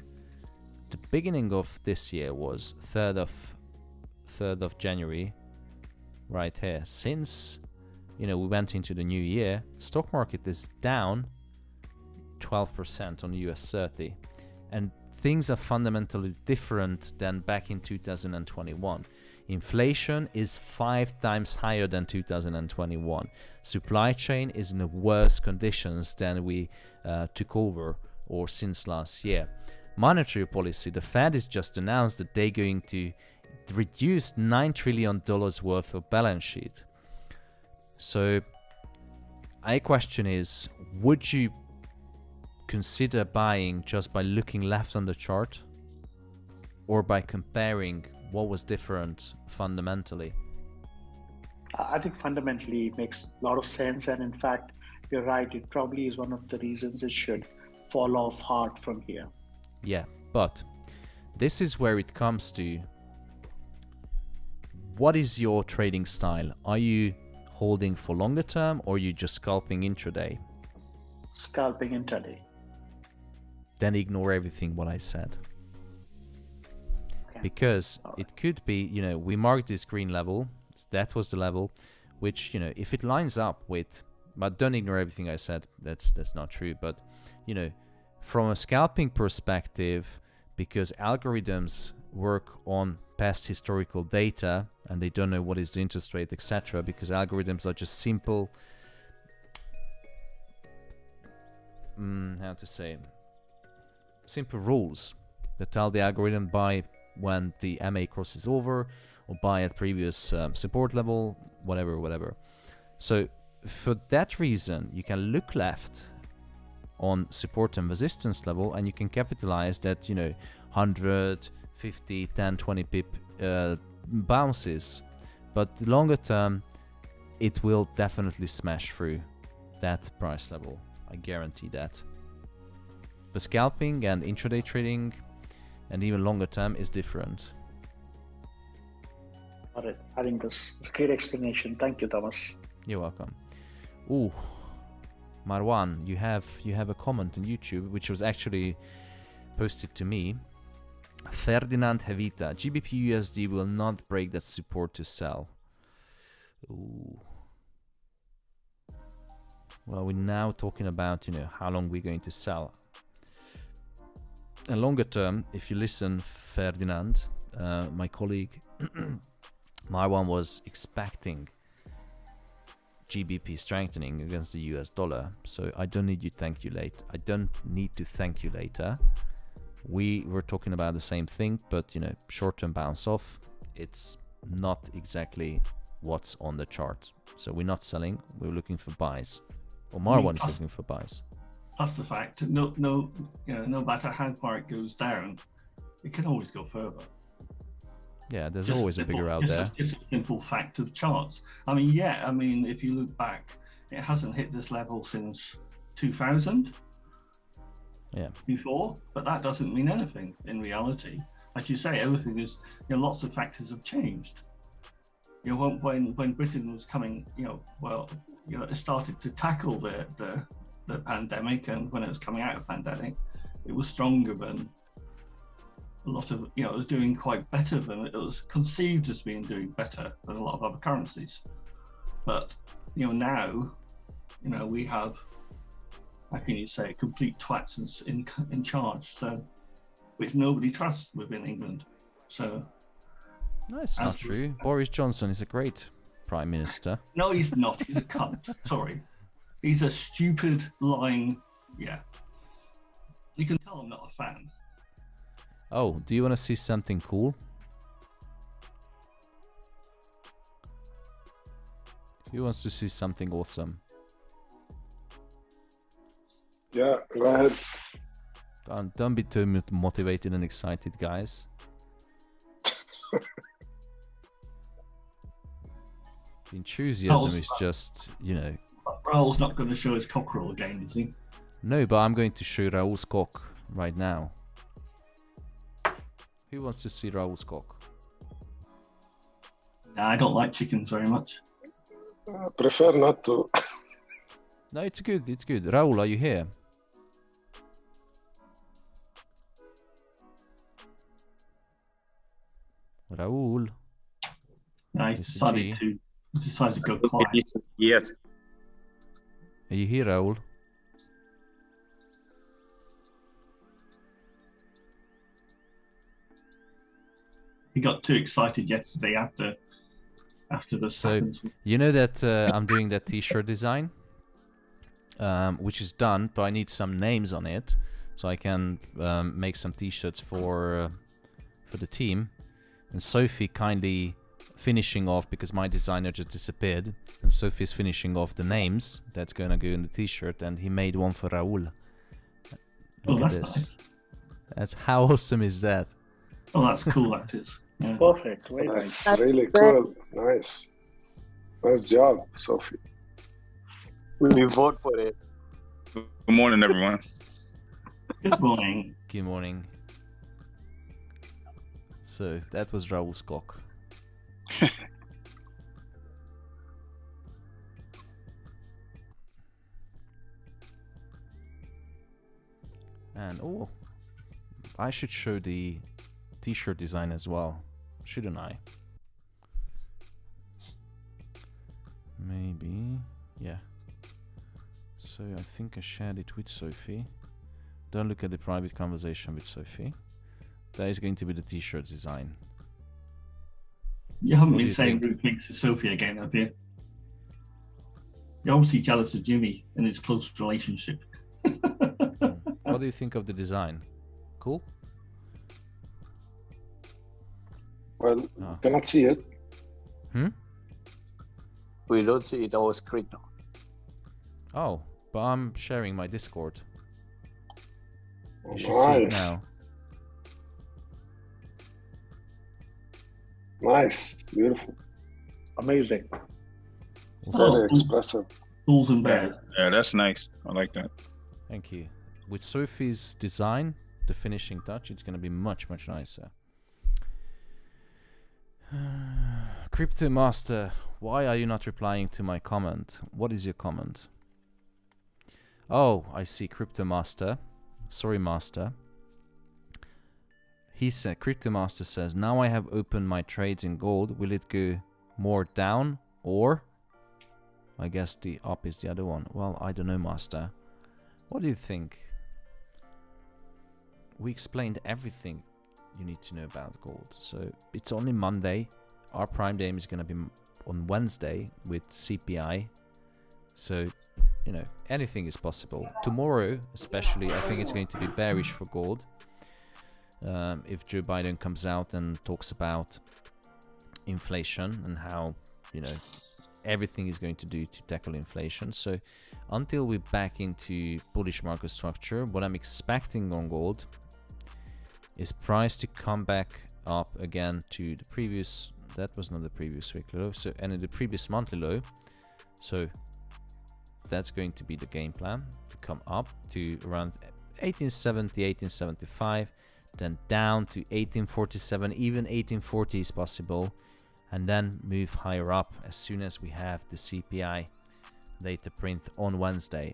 the beginning of this year was 3rd of January, right here. Since, we went into the new year, stock market is down 12% on the US 30. And things are fundamentally different than back in 2021. Inflation is 5 times higher than 2021. Supply chain is in worse conditions than we took over or since last year. Monetary policy, the Fed has just announced that they're going to reduce $9 trillion worth of balance sheet. So my question is, would you consider buying just by looking left on the chart, or by comparing what was different fundamentally? I think fundamentally it makes a lot of sense, and in fact, you're right, it probably is one of the reasons it should fall off hard from here. Yeah, but this is where it comes to, what is your trading style? Are you holding for longer term, or are you just scalping intraday? Scalping intraday. Then ignore everything what I said. Okay. Because it could be, we marked this green level, that was the level, which, if it lines up with, but don't ignore everything I said, that's not true, but, from a scalping perspective, because algorithms work on past historical data and they don't know what is the interest rate, etc., because algorithms are just simple, simple rules that tell the algorithm buy when the MA crosses over, or buy at previous support level, whatever. So for that reason, you can look left on support and resistance level, and you can capitalize that 100, 50, 10, 20 pip bounces, but longer term it will definitely smash through that price level, I guarantee that. But scalping and intraday trading and even longer term is different. Got it. I think this is a great explanation. Thank you, Thomas. You're welcome. Ooh, Marwan, you have a comment on YouTube which was actually posted to me. Ferdinand Hevita, GBP USD will not break that support to sell. Ooh. Well, we're now talking about, how long we're going to sell. And longer term, if you listen, Ferdinand, my colleague Marwan was expecting GBP strengthening against the US dollar. So I don't need to thank you later. We were talking about the same thing, but short-term bounce off, it's not exactly what's on the chart. So we're not selling, we're looking for buys. Or Marwan is looking for buys. Plus the fact, no matter how far it goes down, it can always go further. Yeah, there's always a bigger out there. It's a simple fact of charts. If you look back, it hasn't hit this level since 2000. Yeah. Before, but that doesn't mean anything in reality. As you say, everything is, lots of factors have changed. When Britain was coming, it started to tackle the pandemic, and when it was coming out of pandemic, it was stronger than a lot of, it was doing quite better than it was conceived as being doing better than a lot of other currencies. But now, we have, how can you say, complete twats in charge, so which nobody trusts within England. So No, it's not true. Boris Johnson is a great prime minister. No, he's not. He's a cunt. Sorry. He's a stupid, lying... Yeah. You can tell I'm not a fan. Oh, do you want to see something cool? Who wants to see something awesome? Yeah, go ahead. Don't be too motivated and excited, guys. The enthusiasm is just, you know... Raul's not going to show his cockerel again, is he? No, but I'm going to show Raul's cock right now. Who wants to see Raul's cock? Nah, I don't like chickens very much. Prefer not to. No, it's good, it's good. Raul, are you here? Raul. No, he's decided to go quiet. Yes. Are you here, Raul? He got too excited yesterday after the seconds. You know that I'm doing that t-shirt design, which is done, but I need some names on it, so I can make some t-shirts for the team. And Sophie kindly finishing off, because my designer just disappeared, and Sophie's finishing off the names that's gonna go in the t-shirt, and he made one for Raul. Look at this. Nice. That's how awesome is that? Oh, that's cool, that is. Yeah. Perfect. That's really cool. Nice. Nice job, Sophie. We vote for it. Good morning, everyone. Good morning. Good morning. So, that was Raul's cock. And, oh, I should show the t-shirt design as well, shouldn't I? Maybe, yeah. So I think I shared it with Sophie. Don't look at the private conversation with Sophie. That is going to be the t-shirt design. You haven't been saying rude things to Sophie again, have you? You're obviously jealous of Jimmy and his close relationship. What do you think of the design? Cool? Well, cannot see it. We don't see it on our screen now. Oh, but I'm sharing my Discord. Oh, You should see it now. Nice, beautiful, amazing, very expressive. Bulls and bears. Yeah, that's nice. I like that. Thank you. With Sophie's design, the finishing touch, it's going to be much, much nicer. Crypto Master, why are you not replying to my comment? What is your comment? Oh, I see. Crypto Master. Sorry, Master. He said, Crypto Master says, now I have opened my trades in gold. Will it go more down or? I guess the up is the other one. Well, I don't know, Master. What do you think? We explained everything you need to know about gold. So it's only Monday. Our prime day is going to be on Wednesday with CPI. So, you know, anything is possible. Tomorrow, especially, I think it's going to be bearish for gold. If Joe Biden comes out and talks about inflation and how, you know, everything is going to do to tackle inflation. So until we're back into bullish market structure, what I'm expecting on gold is price to come back up again to the previous, that was not the previous weekly low, so, and in the previous monthly low. So that's going to be the game plan, to come up to around 1870, 1875, then down to 1847, even 1840 is possible, and then move higher up as soon as we have the CPI data print on Wednesday.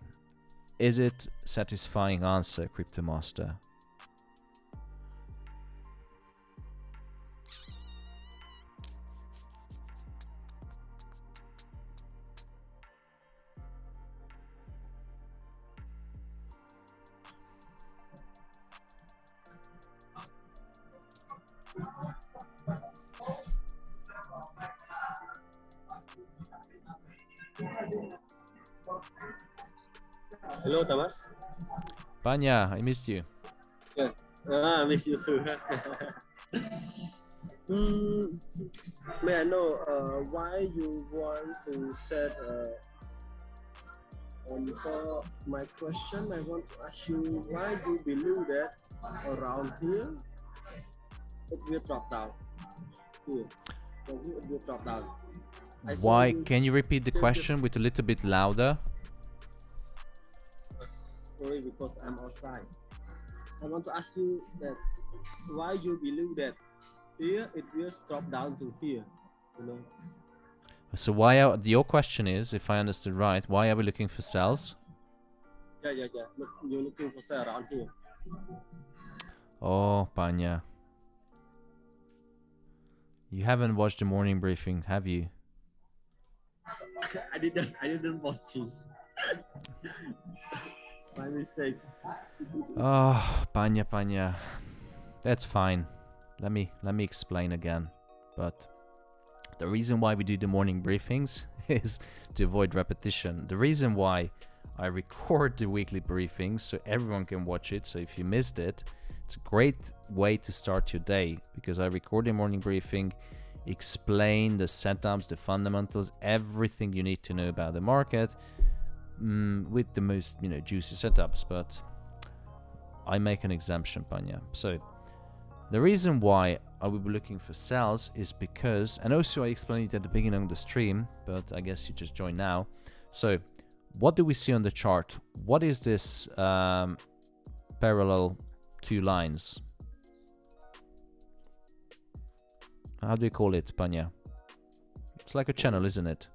Is it satisfying answer, Crypto Master? Hello, Thomas. Panya, I missed you. Yeah. I miss you too. May I know why you want to set for my question, I want to ask you why you believe that around here it will drop down. Here, from here it will drop down. Why? Can you repeat the question with a little bit louder? Sorry, because I'm outside. I want to ask you that why you believe that here it will drop down to here, you know. So why are, your question is, if I understood right, why are we looking for sells? Yeah. Look, you're looking for sell around here. Oh, Panya. You haven't watched the morning briefing, have you? I didn't watch it. My mistake. Oh, Panya. That's fine. Let me explain again. But the reason why we do the morning briefings is to avoid repetition. The reason why I record the weekly briefings so everyone can watch it. So if you missed it, it's a great way to start your day, because I record the morning briefing, explain the setups, the fundamentals, everything you need to know about the market, with the most, juicy setups. But I make an exemption, Panya. So the reason why I will be looking for sells is because, and also I explained it at the beginning of the stream, but I guess you just joined now. So what do we see on the chart? What is this parallel two lines? How do you call it, Panya? It's like a channel, isn't it?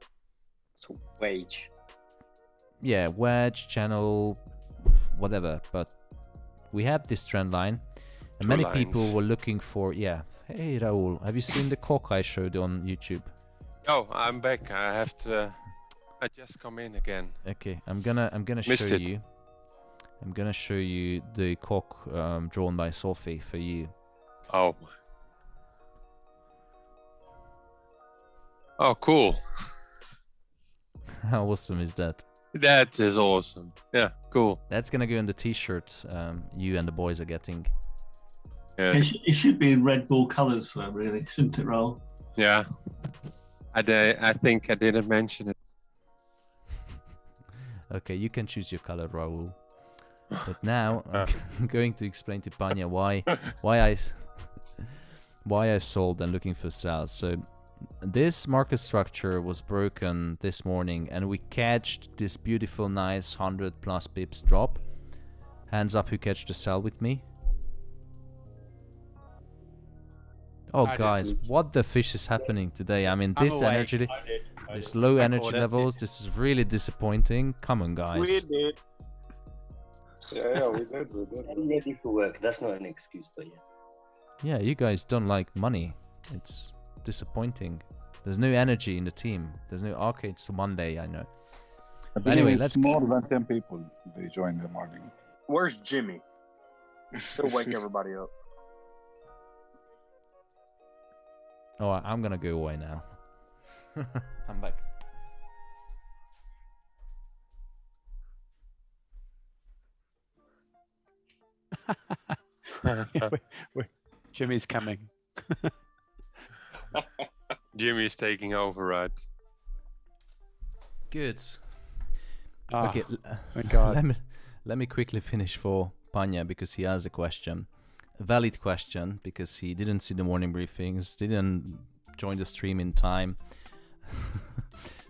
It's a wedge. Yeah, wedge, channel, whatever. But we have this trend line, and many people were looking for. Yeah. Hey, Raul, have you seen the cock I showed on YouTube? Oh, I'm back. I have to. I just come in again. Okay, I'm gonna show you. I'm gonna show you the cock drawn by Sophie for you. Oh. Oh, cool. How awesome is that? That is awesome. Yeah, cool. That's gonna go on the t-shirt you and the boys are getting. Yes. It should be in Red Bull colours, really, shouldn't it, Raul? Yeah. I think I didn't mention it. Okay, you can choose your color, Raul. But now I'm going to explain to Panya why I sold and looking for sales. So this market structure was broken this morning, and we catched this beautiful, nice 100+ pips drop. Hands up who catched the sell with me. Oh, guys, what the fish is happening today? I mean, this energy, this low energy levels, this is really disappointing. Come on, guys. We did. Yeah, we did. I'm ready for work. That's not an excuse, but yeah. Yeah, you guys don't like money. It's disappointing. There's no energy in the team. There's no arcades Monday, I know. But anyway, let's more than 10 people. They join the morning. Where's Jimmy? He'll wake everybody up. Oh, I'm gonna go away now. I'm back. Wait. Jimmy's coming. Jimmy's taking over, right? Good. Oh, Okay, my God. let me quickly finish for Panya, because he has a question. A valid question, because he didn't see the morning briefings, didn't join the stream in time.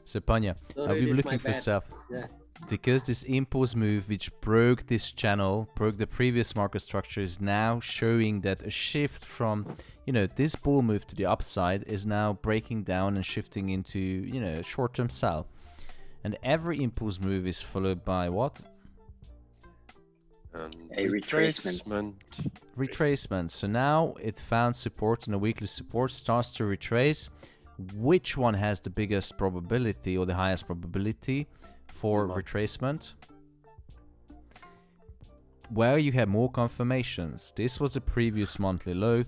So Panya, Sorry, we were this looking my for bad. stuff. Yeah. Because this impulse move, which broke this channel, broke the previous market structure, is now showing that a shift from, this bull move to the upside is now breaking down and shifting into, a short-term sell. And every impulse move is followed by what? A retracement. Retracement. So now it found support, and a weekly support starts to retrace. Which one has the biggest probability or the highest probability for retracement? Where you have more confirmations. This was the previous monthly low.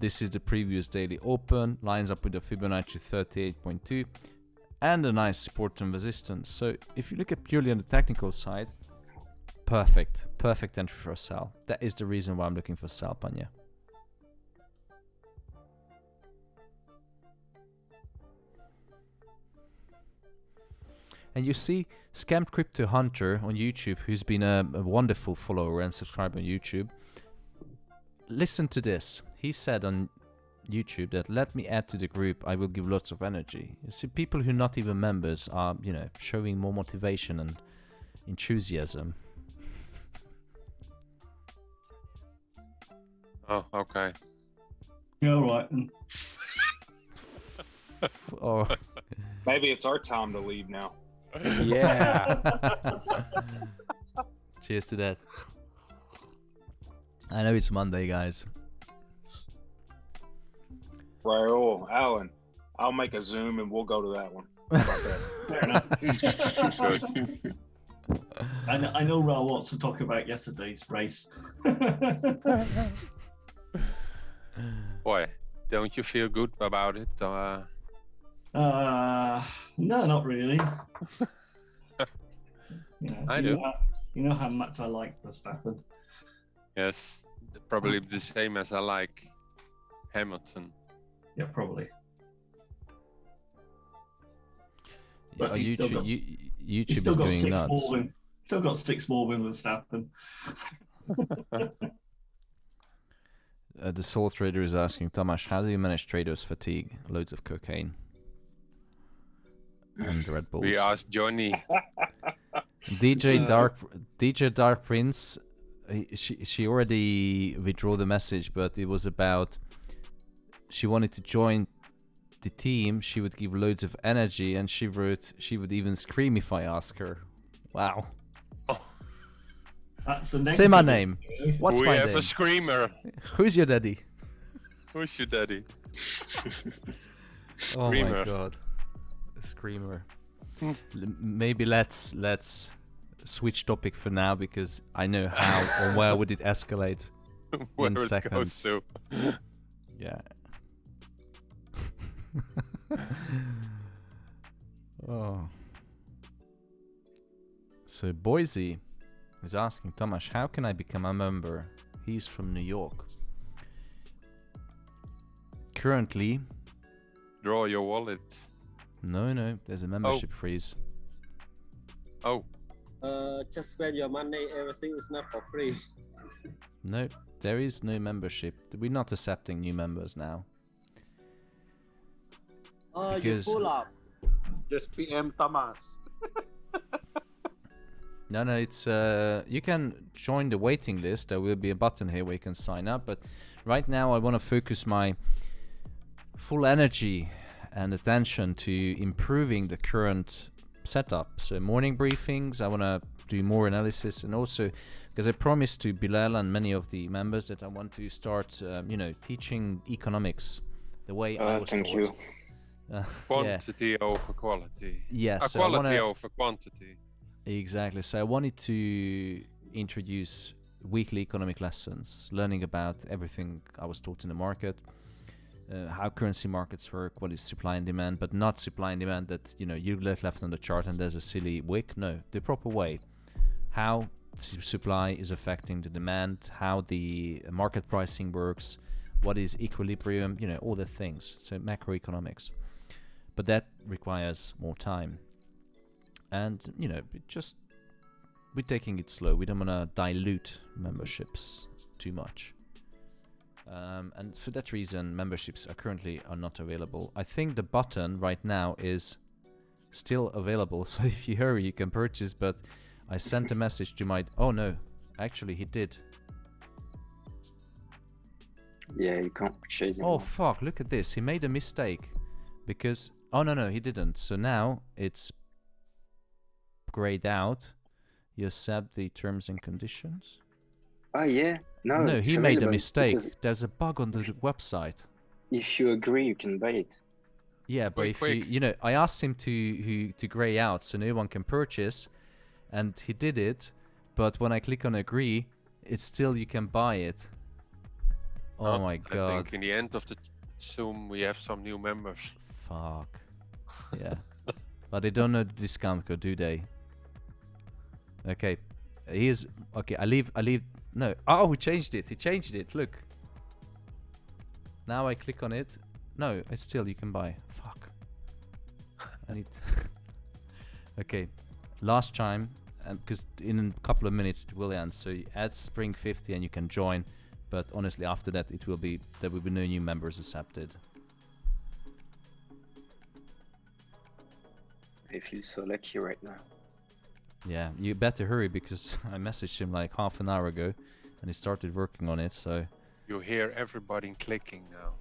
This is the previous daily open. Lines up with the Fibonacci 38.2 and a nice support and resistance. So if you look at purely on the technical side, perfect entry for a sell. That is the reason why I'm looking for sell, Panya. And you see Scammed Crypto Hunter on YouTube, who's been a wonderful follower and subscriber on YouTube. Listen to this. He said on YouTube that, let me add to the group, I will give lots of energy. You see, people who are not even members are, you know, showing more motivation and enthusiasm. Oh, okay. Yeah, all right. Oh. Maybe it's our time to leave now. Yeah. Cheers to that. I know it's Monday, guys. Raul, Alan, I'll make a Zoom and we'll go to that one. How about that? Fair enough. I know Raul wants to talk about yesterday's race. Boy, don't you feel good about it? No, not really. I do. You know how much I like Verstappen. Yes, probably the same as I like Hamilton. Yeah, probably. Yeah, YouTube still is got going six nuts. more still got 6 more than Verstappen. The Soul Trader is asking, Tomasz, how do you manage traders' fatigue? Loads of cocaine. And Red Bulls. We asked Johnny. DJ Dark Prince, she already withdrew the message, but it was about she wanted to join the team. She would give loads of energy, and she wrote she would even scream if I ask her. Wow. That's a Say my name. What's we my have name? a screamer. Who's your daddy? Who's your daddy? Oh my Screamer. god. A screamer. Maybe let's switch topic for now, because I know how or where would it escalate Where in it seconds. goes to. Yeah. Oh. So Boise is asking Tomasz, how can I become a member? He's from New York. Currently, Draw your wallet. no, there's a membership freeze. Oh. Just spend your money, everything is not for free. No, there is no membership. We're not accepting new members now. Oh, you Because- full up. Just PM Thomas. No, it's you can join the waiting list. There will be a button here where you can sign up, but right now I want to focus my full energy and attention to improving the current setup. So morning briefings, I want to do more analysis, and also because I promised to Bilal and many of the members that I want to start teaching economics the way I was Thank taught. you. Quantity over quality. Yes, so I quality wanna- over quantity. Exactly. So I wanted to introduce weekly economic lessons, learning about everything I was taught in the market, how currency markets work, what is supply and demand, but not supply and demand that, you left on the chart and there's a silly wick. No, the proper way. How supply is affecting the demand, how the market pricing works, what is equilibrium, all the things. So macroeconomics. But that requires more time. And, we're taking it slow. We don't want to dilute memberships too much. And for that reason, memberships are not available. I think the button right now is still available. So if you hurry, you can purchase. But I sent a message to my... Oh, no. Actually, he did. Yeah, you can't purchase it. Oh, fuck. Look at this. He made a mistake. Because... Oh, no, he didn't. So now it's grayed out. You accept the terms and conditions. Oh yeah, no. No, it's he made a irrelevant mistake. because There's a bug on the website. If you agree, you can buy it. Yeah, but Quick. if I asked him to gray out so no one can purchase, and he did it. But when I click on agree, it's still you can buy it. Oh my I god. think in the end of the Zoom we have some new members. Fuck. Yeah. But they don't know the discount code, do they? Okay. he is okay. I leave. No. Oh, he changed it. He changed it. Look. Now I click on it. No, it's still you can buy. Fuck. I need. Okay, last time, and because in a couple of minutes it will end. So you add Spring 50 and you can join. But honestly, after that, there will be no new members accepted. I feel so lucky right now. Yeah, you better hurry because I messaged him like half an hour ago, and he started working on it. So You hear everybody clicking now.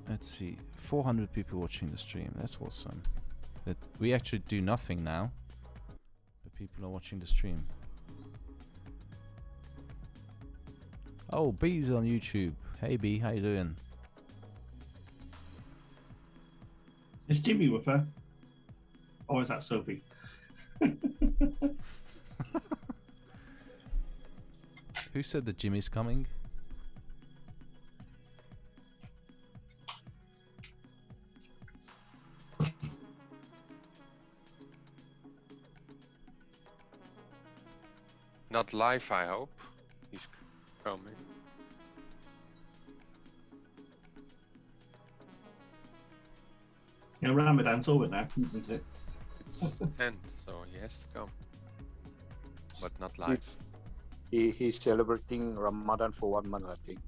Let's see, 400 people watching the stream. That's awesome. But we actually do nothing now, but people are watching the stream. Oh, B's on YouTube. Hey B, how you doing? Is Jimmy with her? Or is that Sophie? Who said that Jimmy's coming? Not live, I hope. He's coming. Yeah, Ramadan's over now, isn't it? It's 10, so he has to come. But not live. He's celebrating Ramadan for 1 month, I think.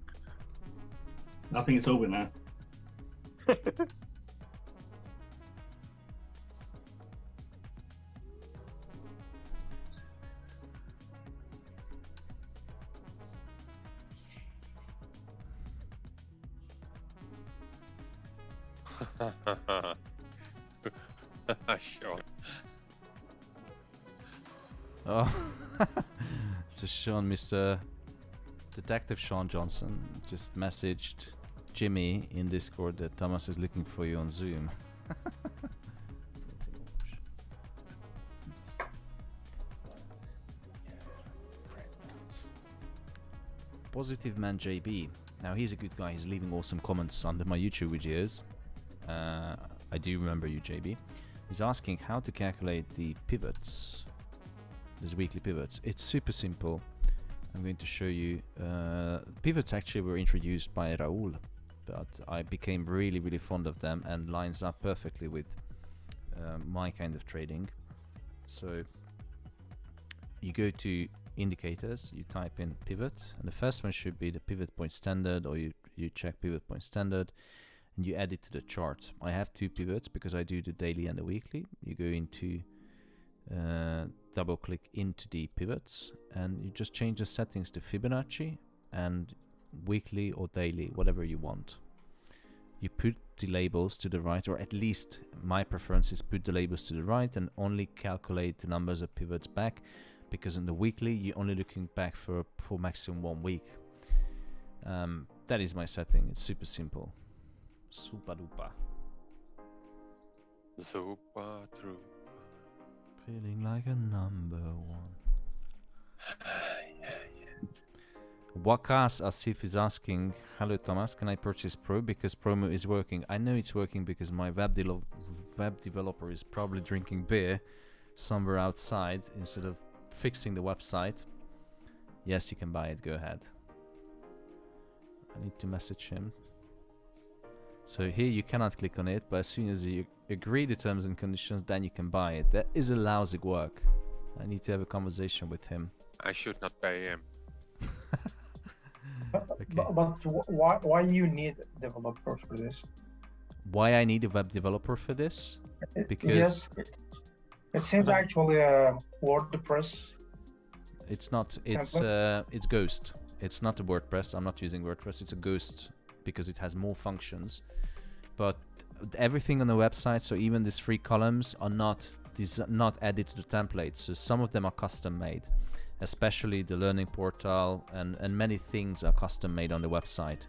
I think it's over now. Sure. Oh, so Sean, Mr. Detective Sean Johnson just messaged Jimmy in Discord that Thomas is looking for you on Zoom. Positive Man JB. Now he's a good guy. He's leaving awesome comments under my YouTube videos. I do remember you, JB. He's asking how to calculate the pivots. These weekly pivots. It's super simple. I'm going to show you. Pivots actually were introduced by Raul, but I became really fond of them and lines up perfectly with my kind of trading. So you go to indicators, you type in pivot, and the first one should be the pivot point standard, or you check pivot point standard and you add it to the chart. I have 2 pivots because I do the daily and the weekly. You go into double click into the pivots and you just change the settings to Fibonacci and weekly or daily, whatever you want. You put the labels to the right, or at least my preference is put the labels to the right and only calculate the numbers of pivots back, because in the weekly you're only looking back for maximum 1 week. That is my setting. It's super simple. Super duper. Super true. Feeling like a number 1. Wakas Asif is asking, hello Thomas, can I purchase Pro because promo is working? I know it's working because my web developer is probably drinking beer somewhere outside instead of fixing the website. Yes, you can buy it, go ahead. I need to message him. So here you cannot click on it, but as soon as you agree to terms and conditions, then you can buy it. That is a lousy work. I need to have a conversation with him. I should not pay him. But why you need developers for this? why I need a web developer for this? Because yes, it seems actually a WordPress. it's not. It's Ghost. It's not a WordPress. I'm not using WordPress. It's a Ghost because it has more functions. But everything on the website, so even these 3 columns, are not added to the templates. So some of them are custom made, especially the learning portal, and many things are custom made on the website.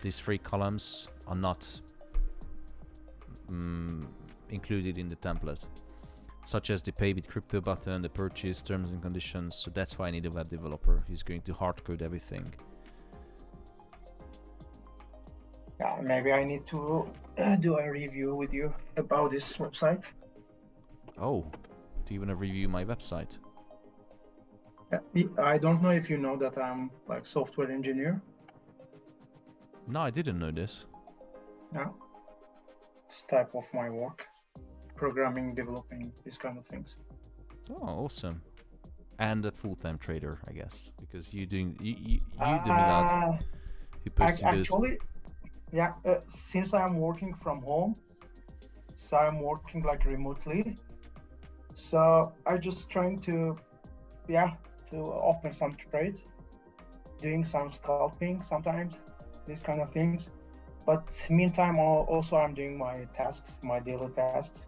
These 3 columns are not included in the template, such as the pay with crypto button, the purchase terms and conditions. So that's why I need a web developer. He's going to hard code everything. Yeah, maybe I need to do a review with you about this website. Oh, do you want to review my website? I don't know if you know that I'm like software engineer. No, I didn't know this. Yeah, it's type of my work, programming, developing, these kind of things. Oh, awesome! And a full-time trader, I guess, because you do Milad. You posting actually, yeah. Since I'm working from home, so I'm working like remotely. So I just trying to open some trades, doing some scalping sometimes, these kind of things. But meantime, also I'm doing my tasks, my daily tasks.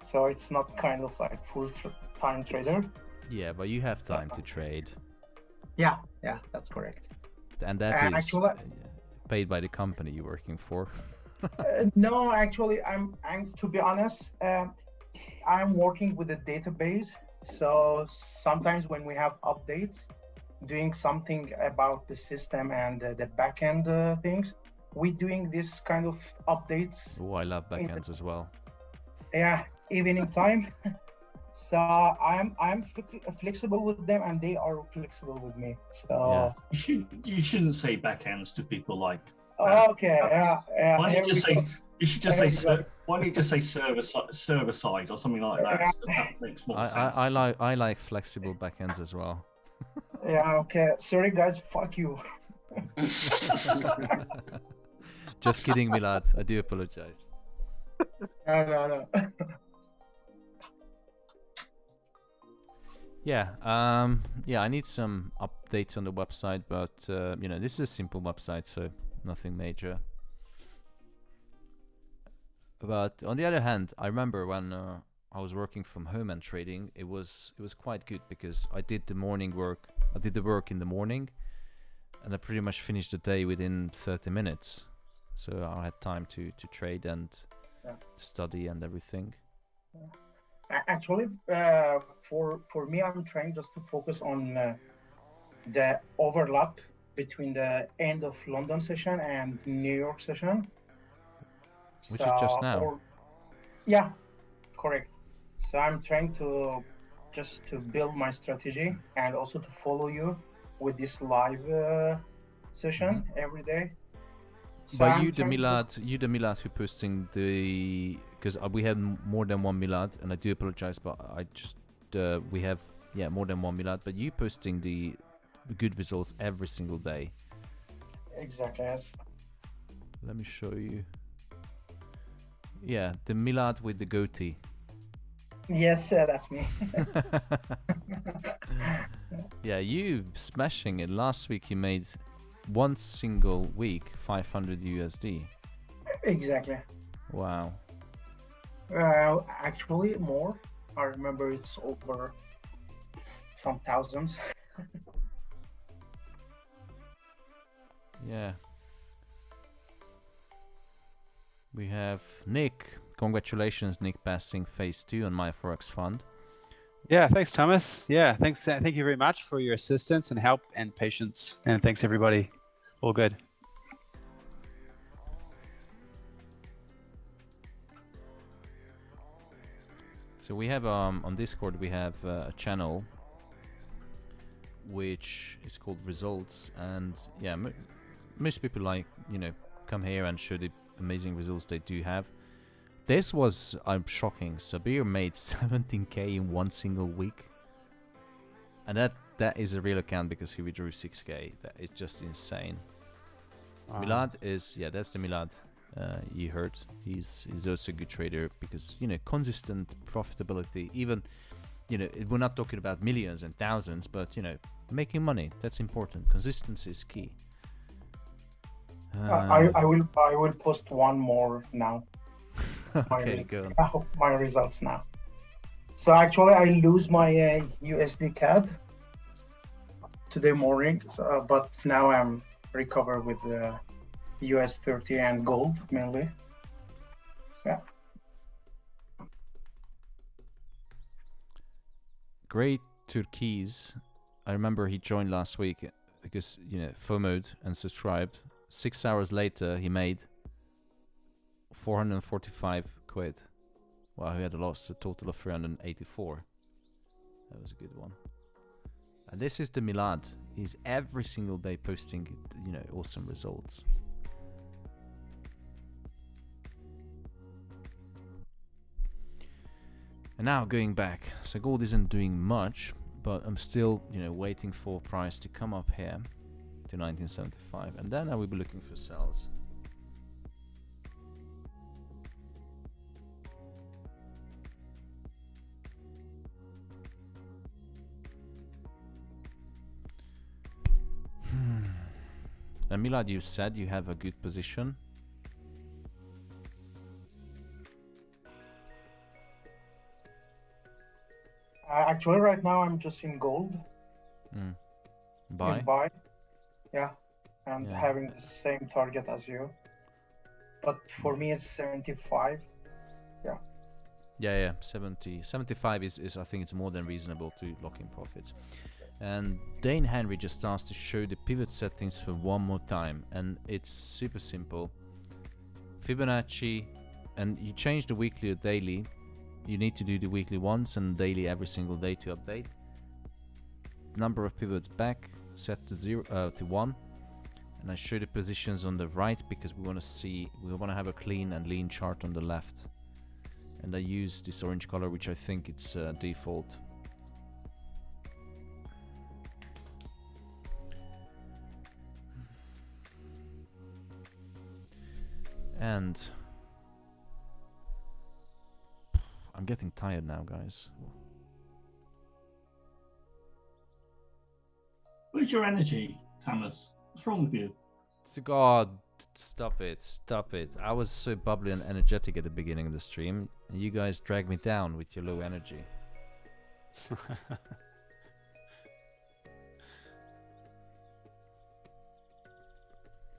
So it's not kind of like full-time trader. Yeah, but you have time to trade. Yeah, that's correct. And that is actually paid by the company you're working for. No, actually, I'm to be honest, I'm working with a database. So sometimes when we have updates, doing something about the system and the backend things, we're doing this kind of updates. Oh, I love backends as well. Yeah, evening time. So I'm flexible with them, and they are flexible with me. So you shouldn't say backends to people like. Okay, yeah. Why don't you say? You should just say. Why don't you just say server side or something like that? Yeah. So that makes more sense. I like flexible backends as well. Yeah. Okay. Sorry, guys. Fuck you. Just kidding, Milad. I do apologize. No. Yeah, I need some updates on the website, but this is a simple website, so nothing major. But on the other hand, I remember when I was working from home and trading, it was quite good because I did the morning work. I did the work in the morning, and I pretty much finished the day within 30 minutes. So I had time to trade and study and everything. Actually, for me, I'm trying just to focus on the overlap between the end of London session and New York session. Which is just now. Yeah, correct. So I'm trying to just to build my strategy and also to follow you with this live session every day. So but you the Milad who posting the, because we have more than one Milad, and I do apologize, but I just we have more than one Milad, but you posting the good results every single day. Exactly. Yes. Let me show you. Yeah, the Milad with the goatee. Yes, that's me. Yeah, you smashing it. Last week you made one single week 500 USD. Exactly. Wow. Actually more. I remember it's over some thousands. Yeah. We have Nick. Congratulations, Nick, passing phase 2 on my Forex fund. Yeah, thanks, Thomas. Yeah, thanks. Thank you very much for your assistance and help and patience. And thanks, everybody. All good. So we have on Discord we have a channel which is called Results, and yeah, most people come here and show the amazing results they do have. This was shocking. Sabir made 17k in one single week, and that is a real account because he withdrew 6k. That is just insane. Wow. Milad is that's the Milad. you heard. He's also a good trader because, you know, consistent profitability. Even, you know, we're not talking about millions and thousands, but, you know, making money, that's important. Consistency is key. I will post one more now. Okay, go on. My results now. So actually, I lose my USD CAD today morning, but now I'm recovered with the US 30 and gold mainly. Yeah. Great Turquoise. I remember he joined last week because, you know, FOMO'd and subscribed. 6 hours later, he made 445 quid. Wow, he had a loss, a total of 384. That was a good one. And this is the Milad. He's every single day posting, you know, awesome results. And now going back, so gold isn't doing much, but I'm still, you know, waiting for price to come up here to 1975, and then I will be looking for sells. And Milad, you said you have a good position. Actually, right now I'm just in gold. Buy? In buy. Yeah. And having the same target as you. But for me, it's 75. Yeah. Yeah. 75 is I think it's more than reasonable to lock in profits. And Dane Henry just asked to show the pivot settings for one more time, and it's super simple. Fibonacci, and you change the weekly or daily. You need to do the weekly once and daily every single day to update. Number of pivots back, set to 1, and I show the positions on the right because we want to have a clean and lean chart on the left. And I use this orange color, which I think it's default. And I'm getting tired now, guys. Where's your energy, Thomas? What's wrong with you? God, stop it. I was so bubbly and energetic at the beginning of the stream, and you guys dragged me down with your low energy.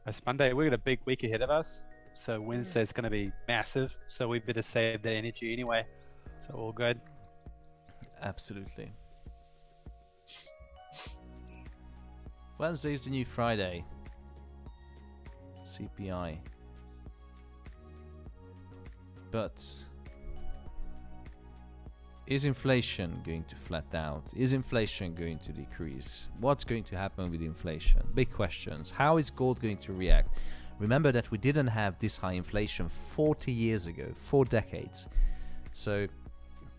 It's Monday. We've got a big week ahead of us. So Wednesday's going to be massive. So we better save that energy anyway. So all good. Absolutely. Wednesday is the new Friday. CPI. But is inflation going to flat out? Is inflation going to decrease? What's going to happen with inflation? Big questions. How is gold going to react? Remember that we didn't have this high inflation 40 years ago, 4 decades. So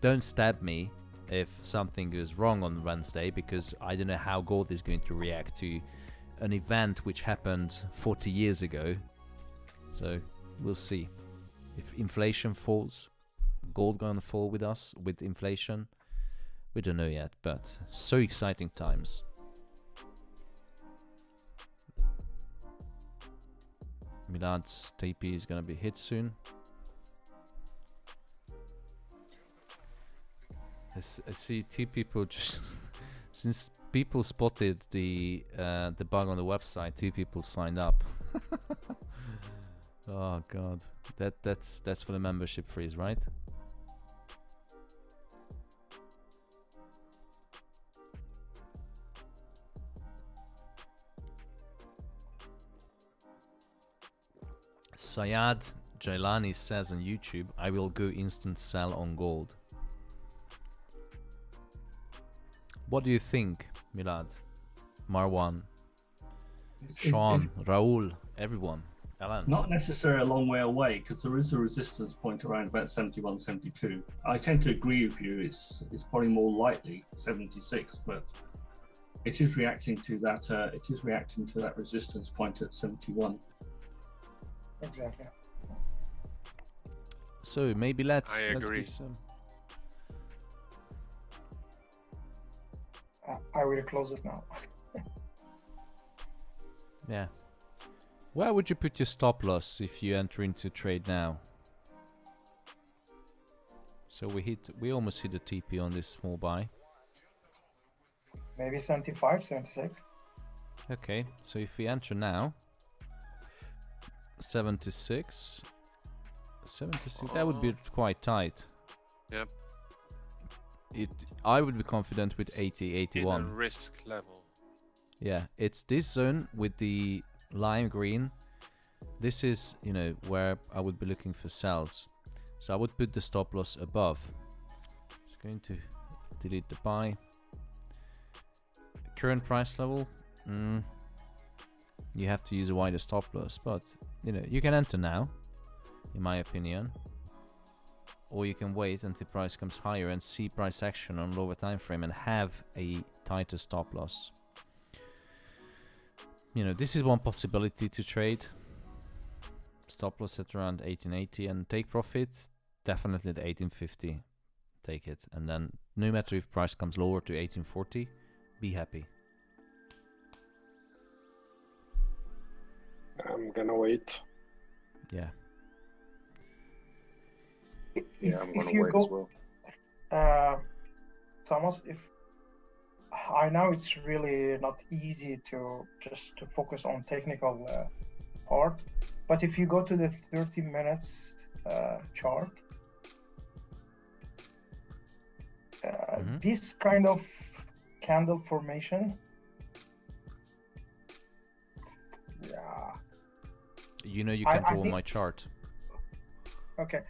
don't stab me if something goes wrong on Wednesday, because I don't know how gold is going to react to an event which happened 40 years ago. So we'll see. If inflation falls, gold gonna fall with us, with inflation? We don't know yet, but so exciting times. Milad's TP is gonna be hit soon. I see 2 people just since people spotted the bug on the website, 2 people signed up. Oh god, that's for the membership freeze, right? Sayad Jailani says on YouTube, I will go instant sell on gold. What do you think, Milad, Marwan, Sean, Raul, everyone, Alan? Not necessarily a long way away, because there is a resistance point around about 71, 72. I tend to agree with you. It's probably more likely 76, but it is reacting to that. It is reacting to that resistance point at 71. Exactly. So maybe let's agree. give some. I will close it now. Yeah. Where would you put your stop loss if you enter into trade now? So we almost hit a TP on this small buy. Maybe 75, 76. Okay, so if we enter now, 76, that would be quite tight. Yep. I would be confident with 80, 81. In a risk level. Yeah, it's this zone with the lime green. This is, you know, where I would be looking for sells. So I would put the stop loss above. Just going to delete the buy. Current price level, you have to use a wider stop loss, but you know, you can enter now, in my opinion, or you can wait until price comes higher and see price action on lower time frame and have a tighter stop loss. You know, this is one possibility to trade. Stop loss at around 1880 and take profit definitely at 1850. Take it, and then no matter if price comes lower to 1840, be happy. I'm gonna wait. Yeah. Yeah, I'm gonna wait as well. Thomas, if I know it's really not easy to just to focus on technical part, but if you go to the 30 minutes chart, this kind of candle formation, yeah. You know, you can draw my chart. Okay,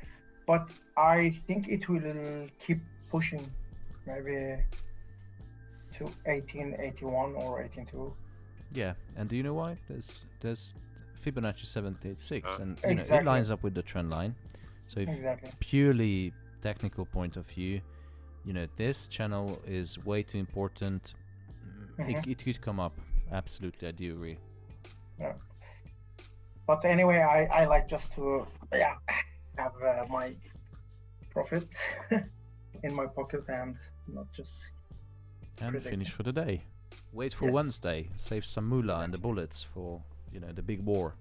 but I think it will keep pushing, maybe to 1881 or 182. Yeah, and do you know why? There's Fibonacci 786, and you know, it Exactly. lines up with the trend line. So if purely technical point of view, you know, this channel is way too important. It could come up. Absolutely, I do agree. Yeah. But anyway, I like just to have my profit in my pocket and not just And predict. finish for the day. Wait for Yes. Wednesday. Save some moolah and the bullets for, you know, the big war.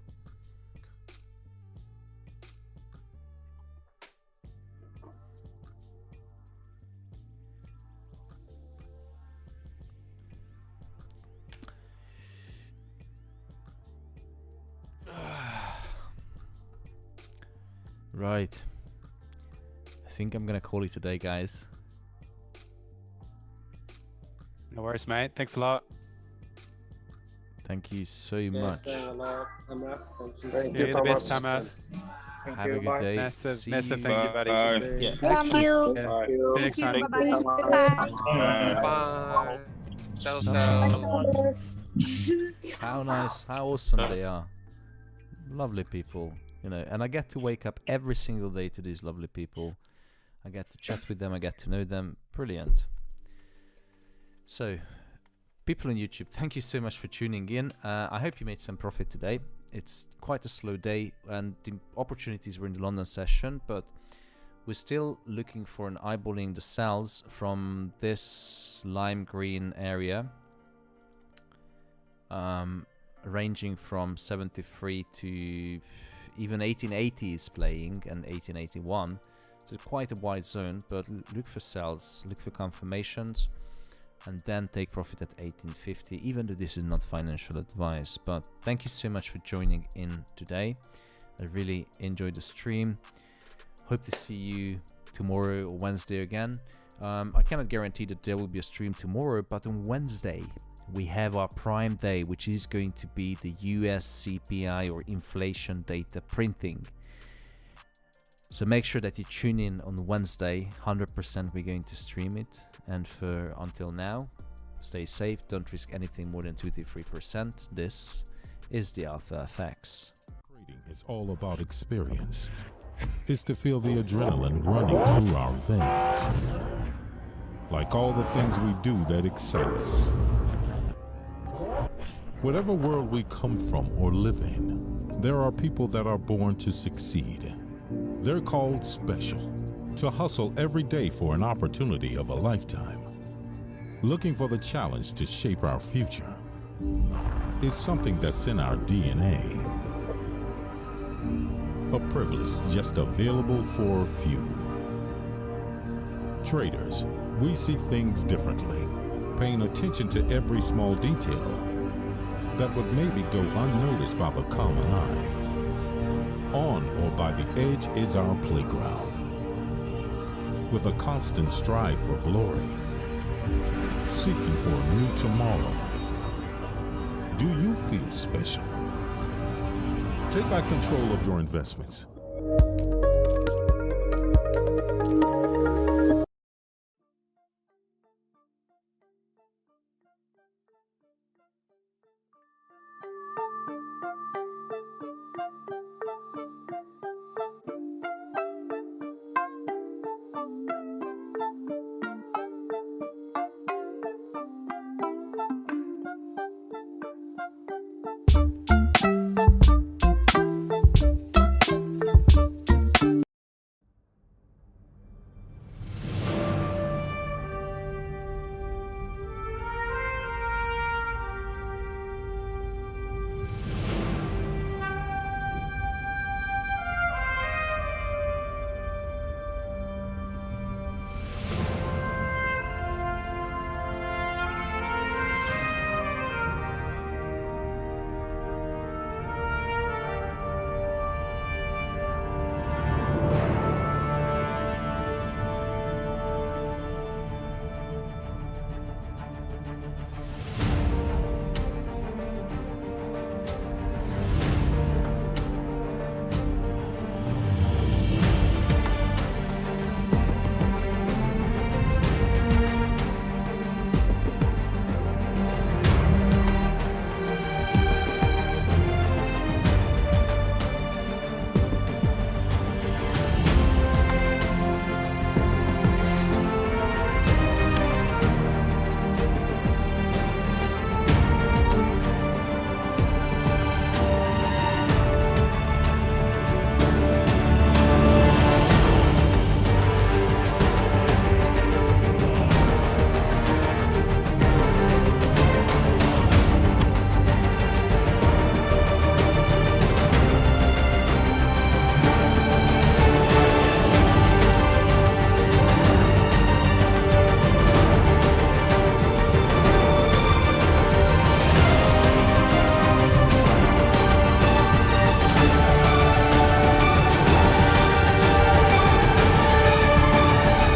Right. I think I'm gonna call it today, guys. No worries, mate. Thanks a lot. Thank you so much. Thanks a lot, Thomas. Thank You're you, the best, Thomas. Thomas. Have a good day. Massive, See massive you. thank you, buddy. Yeah. Thank you. Yeah. See you next time. Bye. How nice, how awesome they are. Lovely people, you know, and I get to wake up every single day to these lovely people. I get to chat with them, I get to know them. Brilliant. So, people on YouTube, thank you so much for tuning in. I hope you made some profit today. It's quite a slow day and the opportunities were in the London session, but we're still looking for an eyeballing the sells from this lime green area, ranging from 73 to even 1880 is playing and 1881. So it's quite a wide zone, but look for sells, look for confirmations, and then take profit at 1850, even though this is not financial advice. But thank you so much for joining in today. I really enjoyed the stream. Hope to see you tomorrow or Wednesday again. I cannot guarantee that there will be a stream tomorrow, but on Wednesday we have our prime day, which is going to be the US CPI or inflation data printing. So make sure that you tune in on Wednesday. 100% we're going to stream it. And for until now, stay safe. Don't risk anything more than 2 to 3%. This is the Alpha FX. Trading is all about experience. It's to feel the adrenaline running through our veins. Like all the things we do that excite us. Whatever world we come from or live in, there are people that are born to succeed. They're called special. To hustle every day for an opportunity of a lifetime. Looking for the challenge to shape our future is something that's in our DNA. A privilege just available for a few. Traders, we see things differently, paying attention to every small detail that would maybe go unnoticed by the common eye. On or by the edge is our playground, with a constant strive for glory, seeking for a new tomorrow. Do you feel special? Take back control of your investments.